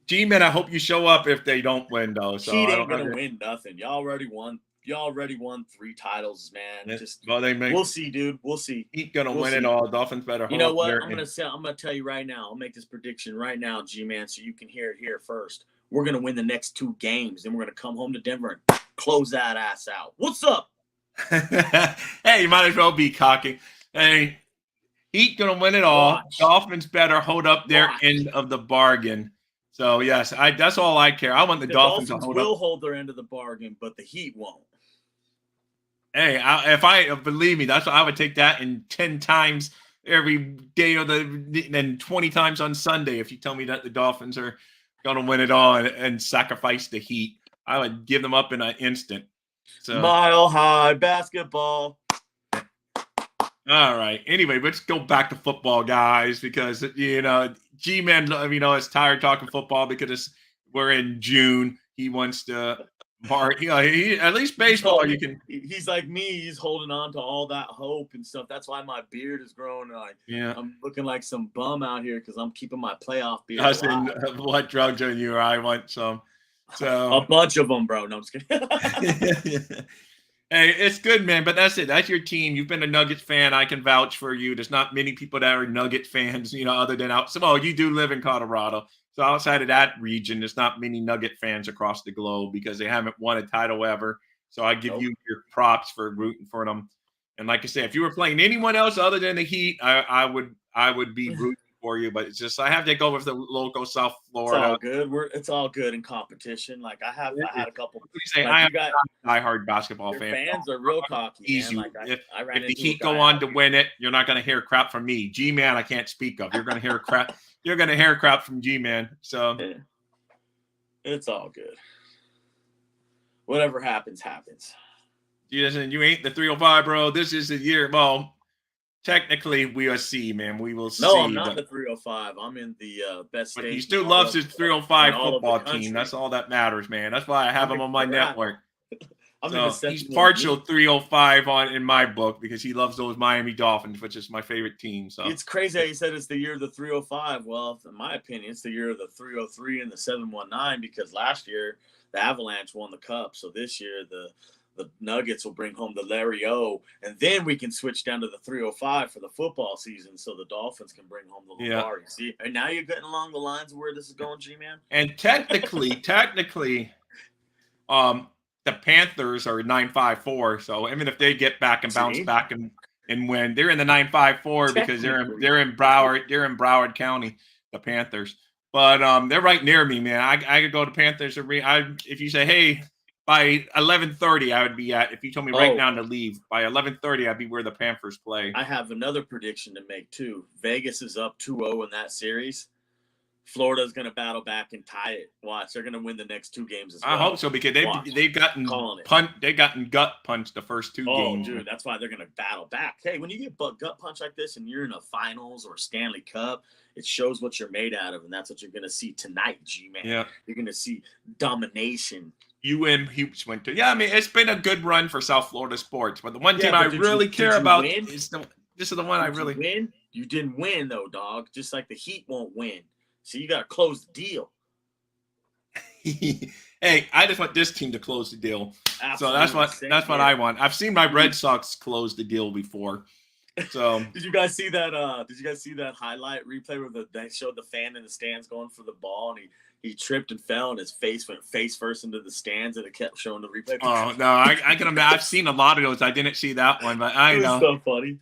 G-Man, I hope you show up if they don't win, though. So Heat ain't going to win nothing. Y'all already won 3 titles, man. We'll see, dude. We'll see. Heat gonna win it all. Dolphins better. You know what? I'm gonna tell you right now. I'll make this prediction right now, G-Man, so you can hear it here first. We're gonna win the next 2 games, then we're gonna come home to Denver and close that ass out. What's up? Hey, you might as well be cocky. Hey, Heat gonna win it all. Dolphins better hold up their end of the bargain. So yes, that's all I care. I want the Dolphins to hold their end of the bargain, but the Heat won't. Hey, believe me, that's what I would take that in 10 times every day and 20 times on Sunday. If you tell me that the Dolphins are going to win it all and sacrifice the Heat, I would give them up in an instant. So Mile High Basketball. All right. Anyway, let's go back to football, guys, because G-Man, is tired talking football because we're in June. He wants to. At least baseball, you can. He's like me. He's holding on to all that hope and stuff. That's why my beard is growing. I'm looking like some bum out here because I'm keeping my playoff beard. I said, what drugs are you? I want some. So a bunch of them, bro. No, I'm just kidding. Hey, it's good, man. But that's it. That's your team. You've been a Nuggets fan. I can vouch for you. There's not many people that are Nugget fans, other than you do live in Colorado. So outside of that region, there's not many Nugget fans across the globe because they haven't won a title ever. So I give you your props for rooting for them. And like I said, if you were playing anyone else other than the Heat, I would be rooting for you. But it's just I have to go with the local South Florida. It's all good. It's all good in competition. Like I had a couple. I'm a diehard basketball fan. Fans are real cocky. Easy. Man. Like if the Heat go on to win it, you're not going to hear crap from me. G-Man, I can't speak of. You're going to hear crap. You're going to hear crap from G-Man. So it's all good. Whatever happens, happens. You ain't the 305, bro. This is the year. Well, technically, we are C, man. We will see. No, I'm not the 305. I'm in the best state. But he still loves his 305 football team. That's all that matters, man. That's why I have him on my network. He's partial 305 in my book because he loves those Miami Dolphins, which is my favorite team. So it's crazy how you said it's the year of the 305. Well, in my opinion, it's the year of the 303 and the 719 because last year the Avalanche won the cup. So this year the Nuggets will bring home the Larry O, and then we can switch down to the 305 for the football season so the Dolphins can bring home the Lombardi. Yeah. See, and now you're getting along the lines of where this is going, G-Man? And technically, the Panthers are 9-5-4, so even if they get back and bounce back and win, they're in the 9-5-4 because they're in Broward County, the Panthers. But they're right near me, man. I could go to Panthers if you say, hey, by 11:30 I would be at. If you told me right now to leave by 11:30, I'd be where the Panthers play. I have another prediction to make too. Vegas is up 2-0 in that series. Florida's going to battle back and tie it. Watch, they're going to win the next 2 games as well. I hope so because they've gotten gut punched the first 2 games. Oh, dude, that's why they're going to battle back. Hey, when you get gut punch like this and you're in a finals or a Stanley Cup, it shows what you're made out of, and that's what you're going to see tonight, G-Man. Yeah. You're going to see domination. Hoops went to. Yeah, I mean, it's been a good run for South Florida sports, but the one team I really care about is this is the one I really win. You didn't win though, dog. Just like the Heat won't win. So you got to close the deal. Hey, I just want this team to close the deal. Absolutely. So that's what I want. I've seen my Red Sox close the deal before. So did you guys see that? Did you guys see that highlight replay where they showed the fan in the stands going for the ball and he tripped and fell and his face went face first into the stands and it kept showing the replay? Oh no, I can imagine. I've seen a lot of those. I didn't see that one, but I know. It was so funny.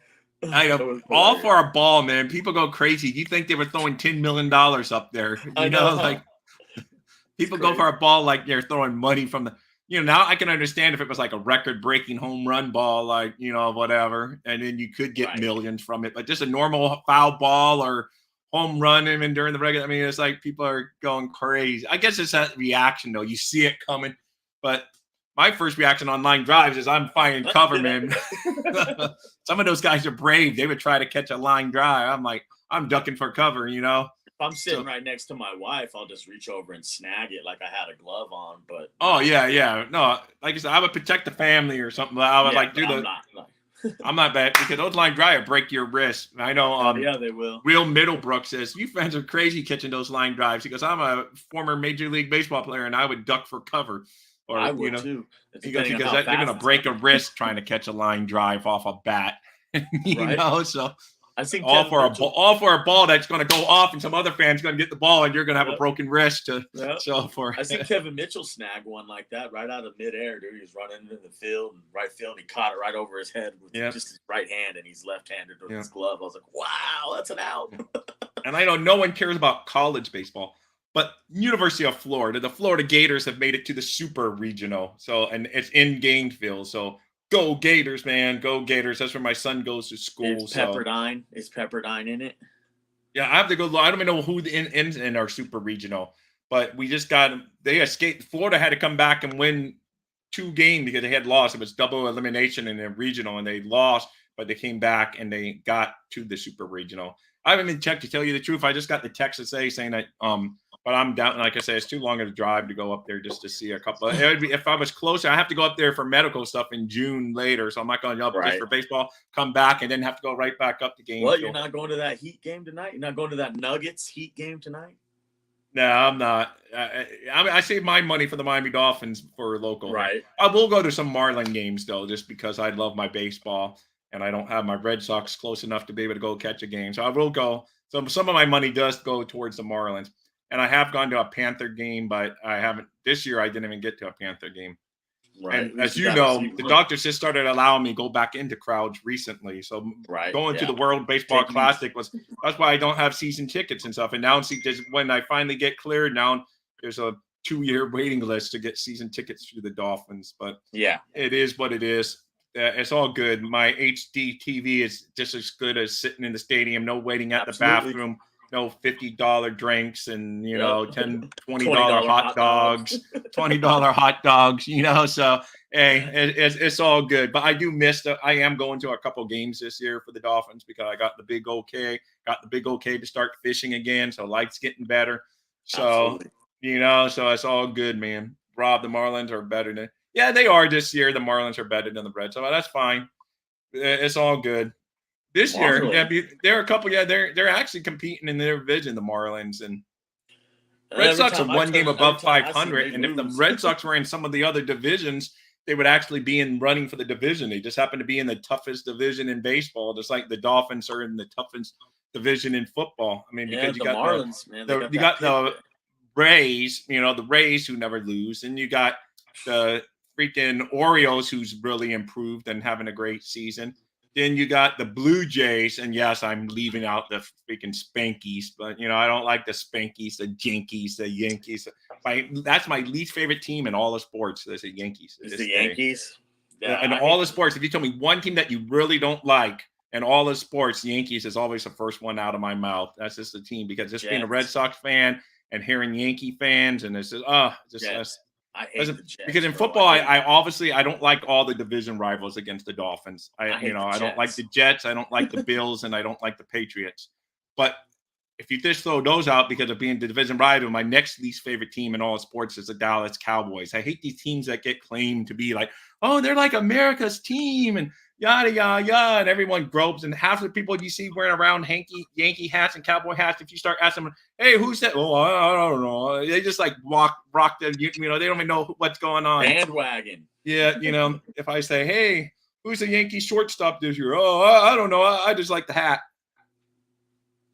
I know. All for a ball, man. People go crazy. You think they were throwing $10 million up there? You know, like People go for a ball like they're throwing money from the. Now I can understand if it was like a record-breaking home run ball, like whatever, and then you could get millions from it. But just a normal foul ball or home run, even during the regular. I mean, it's like people are going crazy. I guess it's that reaction though. You see it coming, but my first reaction on line drives is I'm finding cover, man. Some of those guys are brave. They would try to catch a line drive. I'm like, I'm ducking for cover, If I'm sitting right next to my wife, I'll just reach over and snag it like I had a glove on. But oh yeah. No, like I said, I would protect the family or something. I would do the. I'm not bad because those line drive break your wrist. I know. Yeah, they will. Real Middlebrook says you fans are crazy catching those line drives because I'm a former Major League Baseball player and I would duck for cover. Or I would too. Because they're going to break a wrist trying to catch a line drive off a bat. So. I think all for a ball that's going to go off, and some other fan's going to get the ball, and you're going to have a broken wrist to show for. I think Kevin Mitchell snagged one like that right out of midair, dude. He was running into the field and right field. And he caught it right over his head with just his right hand, and he's left-handed with his glove. I was like, wow, that's an out. And I know no one cares about college baseball, but University of Florida, the Florida Gators have made it to the Super Regional. So, and it's in Gainesville. So. Go Gators, man. Go Gators. That's where my son goes to school. Is Pepperdine. Is Pepperdine in it? Yeah, I have to go. I don't even know who in our Super Regional, but we just they escaped. Florida had to come back and win 2 games because they had lost. It was double elimination in the regional, and they lost, but they came back and they got to the Super Regional. I haven't been checked to tell you the truth. I just got the text today saying that but I'm down. Like I said, it's too long of a drive to go up there just to see a couple. If I was closer, I have to go up there for medical stuff in June later. So I'm not going up just for baseball, come back, and then have to go right back up to Gainesville. What, you're not going to that Heat game tonight? You're not going to that Nuggets Heat game tonight? No, I'm not. I save my money for the Miami Dolphins for local. Right. I will go to some Marlin games, though, just because I love my baseball, and I don't have my Red Sox close enough to be able to go catch a game. So I will go. So some of my money does go towards the Marlins. And I have gone to a Panther game, but I haven't. This year, I didn't even get to a Panther game. Right. And as you know, the doctors just started allowing me to go back into crowds recently. So going to the World Baseball Classic that's why I don't have season tickets and stuff. And now when I finally get cleared, now there's a 2-year waiting list to get season tickets through the Dolphins. But it is what it is. It's all good. My HD TV is just as good as sitting in the stadium. No waiting at the bathroom. No $50 drinks and $10, $20 hot dogs, $20 hot dogs. So hey, it's all good. But I do miss I am going to a couple games this year for the Dolphins because I got the big okay to start fishing again. So life's getting better. So so it's all good, man. Rob, the Marlins are better than they are this year. The Marlins are better than the Reds. So that's fine. It's all good. This year, there are a couple. They're actually competing in their division, the Marlins, and Red Sox are one game above 500. And if the Red Sox were in some of the other divisions, they would actually be in running for the division. They just happen to be in the toughest division in baseball, just like the Dolphins are in the toughest division in football. I mean, because you got Marlins, man. You got the Rays, the Rays who never lose, and you got the freaking Orioles who's really improved and having a great season. Then you got the Blue Jays, and yes, I'm leaving out the freaking Spankies, but I don't like the Spankies, the Jinkies, the Yankees. That's my least favorite team in all the sports. Is the Yankees. Is the Yankees? Yeah, and all the sports. If you tell me one team that you really don't like in all the sports, the Yankees is always the first one out of my mouth. That's just the team because just being a Red Sox fan and hearing Yankee fans, and it's just I hate the Jets, because in football, I obviously I don't like all the division rivals against the Dolphins. I don't like the Jets, I don't like the Bills, and I don't like the Patriots. But if you just throw those out because of being the division rival, my next least favorite team in all sports is the Dallas Cowboys. I hate these teams that get claimed to be like, oh, they're like America's team and yada, yada, yada, and everyone gropes. And half the people you see wearing around Yankee hats and cowboy hats, if you start asking them, hey, who's that? Oh, I don't know. They just like rock them. They don't even know what's going on. Bandwagon. Yeah, if I say, hey, who's the Yankee shortstop this year? Oh, I don't know. I just like the hat.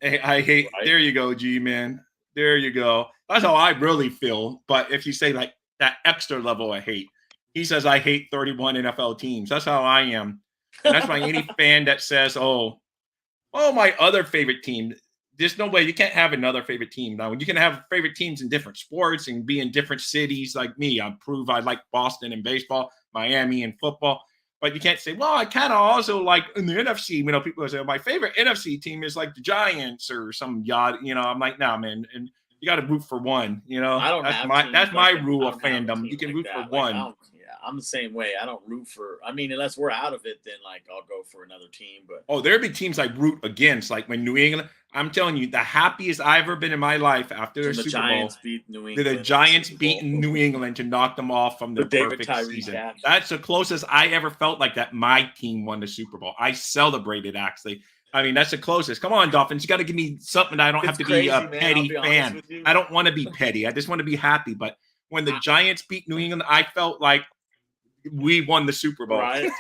I hate. Right. There you go, G-man. There you go. That's how I really feel. But if you say like that extra level of hate, he says I hate 31 NFL teams. That's how I am. And that's why any fan that says, oh, my other favorite team, there's no way you can't have another favorite team. Now, you can have favorite teams in different sports and be in different cities like me. I prove I like Boston in baseball, Miami in football. But you can't say, well, I kind of also like in the NFC. You know, people say my favorite NFC team is like the Giants or some yada. You know, I'm like, nah, man. And you got to root for one. You know, I don't that's have my teams that's my like that. rule I of don't have a fandom. team You can like root for that. Like, one. I'm the same way. I don't root for. I mean, unless we're out of it, then like I'll go for another team. But Oh, there'd be teams I root against, like when New England. I'm telling you, the happiest I've ever been in my life after when the the Super Bowl. Giants beat New The England. in the Giants Super Bowl. beating New England to knock them off from their The David perfect Tyree season. catch. That's the closest I ever felt like that my team won the Super Bowl. I celebrated, actually. I mean, that's the closest. Come on, Dolphins. You got to give me something that I don't have to crazy, be a man. petty I'll be honest fan. with you. I don't want to be petty. I just want to be happy. But when the Giants beat New England, I felt like we won the Super Bowl. Right.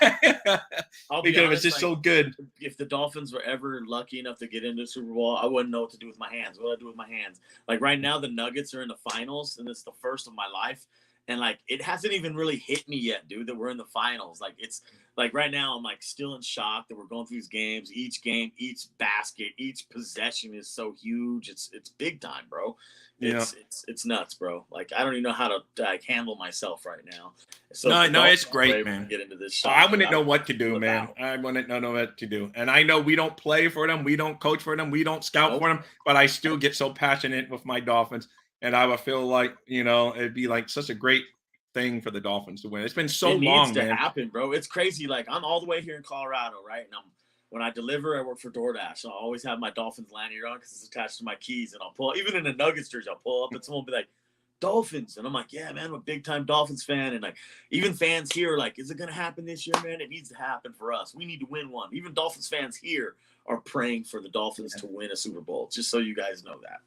I'll be because it was honest, just so good. If the Dolphins were ever lucky enough to get into the Super Bowl, I wouldn't know what to do with my hands. What do I do with my hands? Like right now, the Nuggets are in the finals, and it's the first of my life. And like it hasn't even really hit me yet, dude, that we're in the finals. Like it's like right now, I'm like still in shock that we're going through these games. Each game, each basket, each possession is so huge. It's big time, bro. It's nuts, bro. Like I don't even know how to like handle myself right now. So No, it's great, man. Get into this. I wouldn't know what to do, man. I wouldn't know what to do. And I know we don't play for them, we don't coach for them, we don't scout for them, but I still get so passionate with my Dolphins. And I would feel like, you know, it'd be like such a great thing for the Dolphins to win. It's been so long, needs to man. happen, bro. It's crazy. Like I'm all the way here in Colorado, right? And when I deliver, I work for DoorDash. So I always have my Dolphins lanyard on because it's attached to my keys. And I'll pull, even in a Nuggets jersey, I'll pull up and someone will be like, Dolphins. And I'm like, yeah, man, I'm a big time Dolphins fan. And like, even fans here are like, is it going to happen this year, man? It needs to happen for us. We need to win one. Even Dolphins fans here are praying for the Dolphins to win a Super Bowl, just so you guys know that.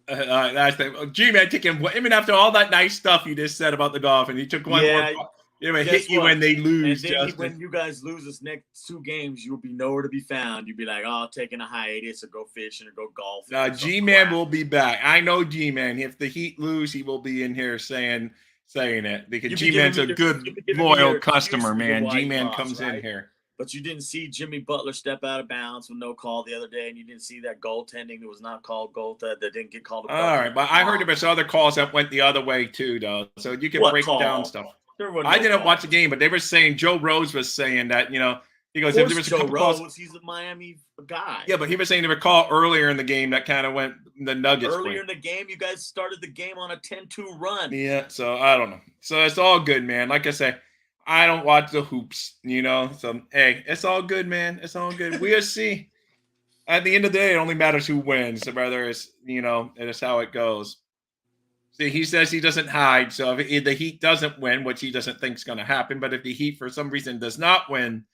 That's the G-Man taking, even after all that nice stuff you just said about the Dolphins, he took one more. It would hit you when they lose. And then when you guys lose this next 2 games, you'll be nowhere to be found. You'll be like, oh, taking a hiatus or go fishing or go golfing. G-Man will be back. I know G-Man. If the Heat lose, he will be in here saying it because G-Man's a good, loyal customer, man. G-Man comes in here. But you didn't see Jimmy Butler step out of bounds with no call the other day, and you didn't see that goaltending that was not called that didn't get called. All right, but I heard there was other calls that went the other way too, though. So you can break down stuff. I didn't watch the game, but they were saying Joe Rose was saying that, you know, he goes, if there was a couple calls, he's a Miami guy. Yeah, but he was saying there were a call earlier in the game that kind of went the Nuggets. Earlier in the game, you guys started the game on a 10-2 run. Yeah, so I don't know. So it's all good, man. Like I say, I don't watch the hoops, you know. So hey, it's all good, man. It's all good. We'll see. At the end of the day, it only matters who wins, whether it's, you know, it is how it goes. See, he says he doesn't hide. So if the Heat doesn't win, which he doesn't think is going to happen, but if the Heat for some reason does not win,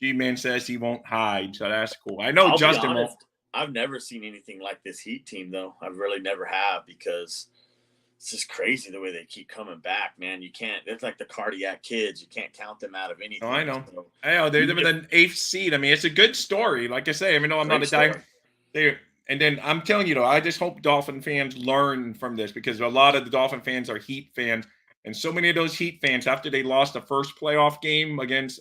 G-Man says he won't hide. So that's cool. I know Justin won't. I've never seen anything like this Heat team, though. I really never have, because it's just crazy the way they keep coming back, man. You can't. It's like the cardiac kids. You can't count them out of anything. Oh, I know. So, I know. They're the 8th seed. I mean, it's a good story. Like I say, even though I'm not a guy, and then I'm telling you, though, I just hope Dolphin fans learn from this, because a lot of the Dolphin fans are Heat fans. And so many of those Heat fans, after they lost the first playoff game against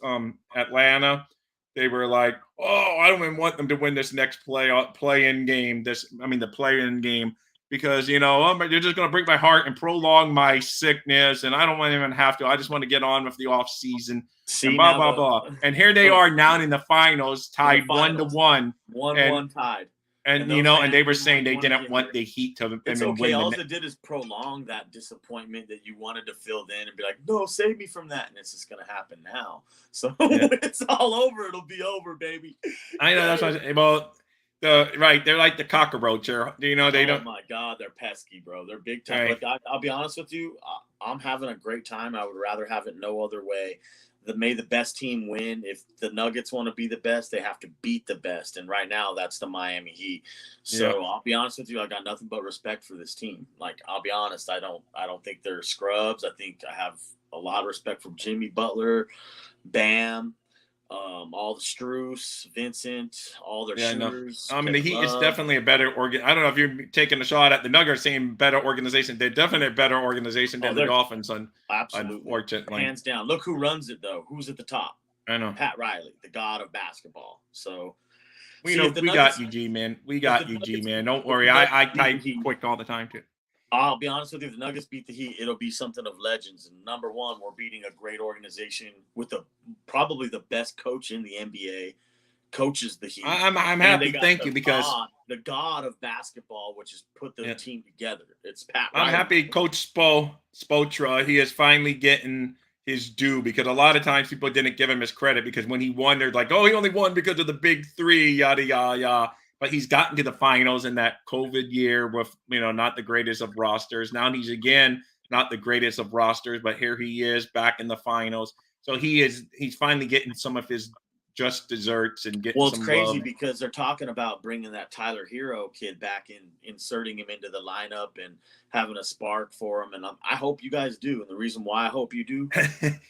Atlanta, they were like, oh, I don't even want them to win this next play-in game. The play-in game. Because, you know, you're just going to break my heart and prolong my sickness, and I don't want to even have to. I just want to get on with the off season. And blah, blah, blah. And here they are now in the finals, tied 1-1. 1-1 tied. And you know, and they were saying they didn't want the Heat to it's okay. All it did is prolong that disappointment that you wanted to fill in and be like, no, save me from that. And it's just going to happen now. So it's all over. It'll be over, baby. I know. That's what I'm saying. Well, they're like the cockroach. You know, they don't. Oh my God, they're pesky, bro. They're big time. Right. Like, I'll be honest with you. I'm having a great time. I would rather have it no other way. May the best team win. If the Nuggets want to be the best, they have to beat the best. And right now, that's the Miami Heat. So I'll be honest with you. I got nothing but respect for this team. Like, I'll be honest. I don't think they're scrubs. I think I have a lot of respect for Jimmy Butler, Bam, all the Struce, Vincent, all their shooters. No. I mean, the Heat is definitely a better I don't know if you're taking a shot at the Nuggets saying better organization. They're definitely a better organization than the Dolphins. Absolutely. Unfortunately. Hands down. Look who runs it, though. Who's at the top? I know. Pat Riley, the god of basketball. So We See, know if the we Nuggets- got you, G man. We if got the you, G Nuggets- man. Don't if worry. the I Nuggets beat type the Heat- quick all the time too. I'll be honest with you. If the Nuggets beat the Heat, it'll be something of legends. And number one, we're beating a great organization with probably the best coach in the NBA. Coaches the Heat. I'm And happy. they got Thank the you, because the god of basketball, which has put the Yeah. team together. It's Pat I'm Riley. happy Coach Spotra, he is finally getting his due, because a lot of times people didn't give him his credit, because when he won, they're like, oh, he only won because of the big three, yada, yada, yada. But he's gotten to the finals in that COVID year with, not the greatest of rosters. Now he's again not the greatest of rosters, but here he is back in the finals. So he's finally getting some of his just desserts and getting Well, it's some crazy love. because they're talking about bringing that Tyler Hero kid back in, inserting him into the lineup and having a spark for him. And I hope you guys do. And the reason why I hope you do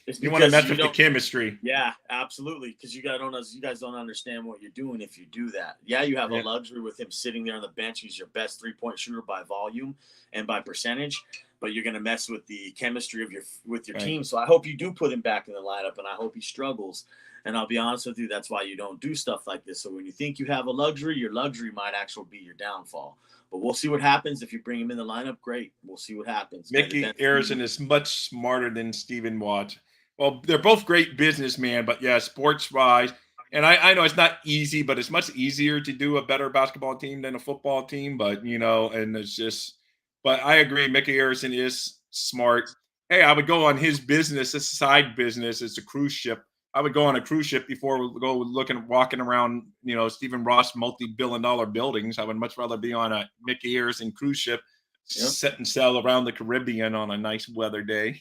is You want to because mess you with the don't- chemistry. Yeah, absolutely. Because you guys don't understand what you're doing if you do that. Yeah, you have Yeah. a luxury with him sitting there on the bench. He's your best 3-point shooter by volume and by percentage, but you're going to mess with the chemistry of your Right. team. So I hope you do put him back in the lineup, and I hope he struggles. And I'll be honest with you, that's why you don't do stuff like this. So when you think you have a luxury, your luxury might actually be your downfall. But we'll see what happens. If you bring him in the lineup, great. We'll see what happens. Mickey Arison is much smarter than Stephen Watts. Well, they're both great businessmen, but yeah, sports-wise. And I know it's not easy, but it's much easier to do a better basketball team than a football team. But, and it's just – but I agree, Mickey Arison is smart. Hey, I would go on his business, his side business. It's a cruise ship. I would go on a cruise ship before we go walking around, Stephen Ross multi-billion-dollar buildings. I would much rather be on a Mickey Arison cruise ship, set and sail around the Caribbean on a nice weather day.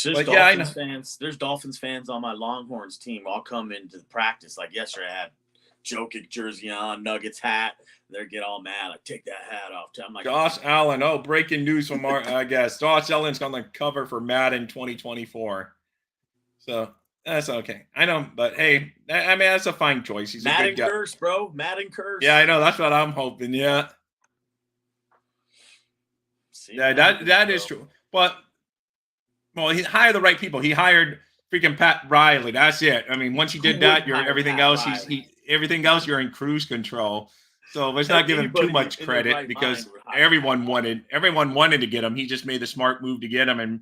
There's Dolphins fans on my Longhorns team. I'll come into the practice. Like yesterday, I had Jokic jersey on, Nuggets hat. They get all mad. Like, take that hat off. I'm like, Josh Allen. Oh, breaking news from I guess. Josh Allen's on the cover for Madden 2024. So that's okay. I know, but hey, that's a fine choice. He's Madden a good guy. curse, bro. Madden curse. Yeah, I know. That's what I'm hoping. Yeah. See, Yeah, that is true. But he hired the right people. He hired freaking Pat Riley. That's it. I mean, once you did that, you're everything else. Everything else, you're in cruise control. So let's not give him too much credit, because everyone wanted to get him. He just made the smart move to get him and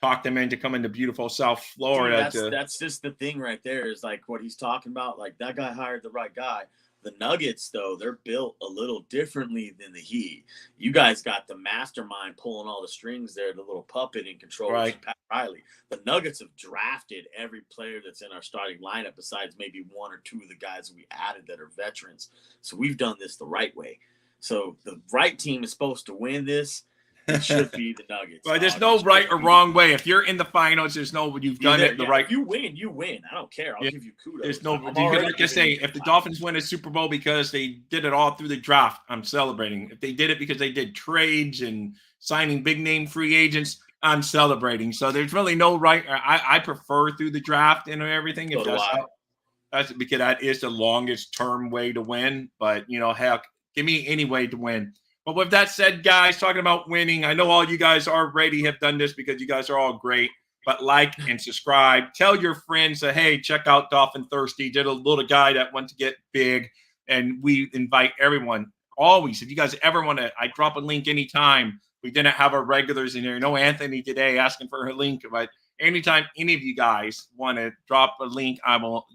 talked him into coming to beautiful South Florida. Dude, that's just the thing right there, is like what he's talking about. Like, that guy hired the right guy. The Nuggets, though, they're built a little differently than the Heat. You guys got the mastermind pulling all the strings there, the little puppet in control, Right. Pat Riley. The Nuggets have drafted every player that's in our starting lineup, besides maybe one or two of the guys we added that are veterans. So we've done this the right way. So the right team is supposed to win this. It should be the Nuggets. But there's no right or wrong way. If you're in the finals, there's no you've done it the right. If you win, you win. I don't care. I'll give you kudos. There's no. I'm already Like I say, if the Dolphins win a Super Bowl because they did it all through the draft, I'm celebrating. If they did it because they did trades and signing big name free agents, I'm celebrating. So there's really no right. I prefer through the draft and everything. So do I. That's because that is the longest term way to win. But heck, give me any way to win. But with that said, guys, talking about winning, I know all you guys already have done this because you guys are all great. But like and subscribe. Tell your friends that, hey, check out Dolphin Thirsty. Did a little guy that wants to get big. And we invite everyone. Always, if you guys ever want to, I drop a link anytime. We didn't have our regulars in here. No Anthony today asking for a link. But anytime any of you guys want to drop a link,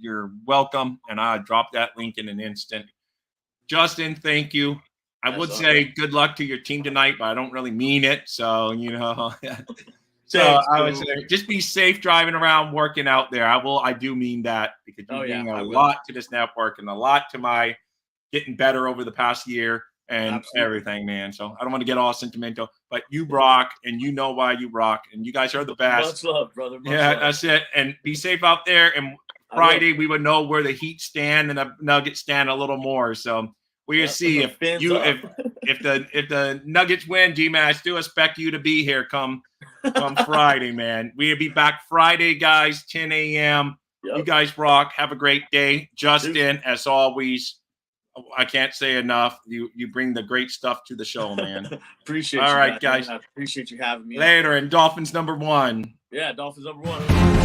you're welcome. And I'll drop that link in an instant. Justin, thank you. I would say good luck to your team tonight, but I don't really mean it. So, so I would say just be safe driving around, working out there. I do mean that, because you bring a lot to this network and a lot to my getting better over the past year and everything, man. So I don't want to get all sentimental, but you rock, and you know why you rock, and you guys are the best. Much love, brother. Much love. That's it. And be safe out there. And Friday we would know where the Heat stand and the Nuggets stand a little more. So we'll see if the Nuggets win. G-Man, I still expect you to be here come Friday, man. We'll be back Friday, guys, 10 a.m. Yep. You guys rock. Have a great day. Justin, as always, I can't say enough. You bring the great stuff to the show, man. Appreciate All you. All right, guys. I appreciate you having me. Later, and Dolphins #1. Yeah, Dolphins #1.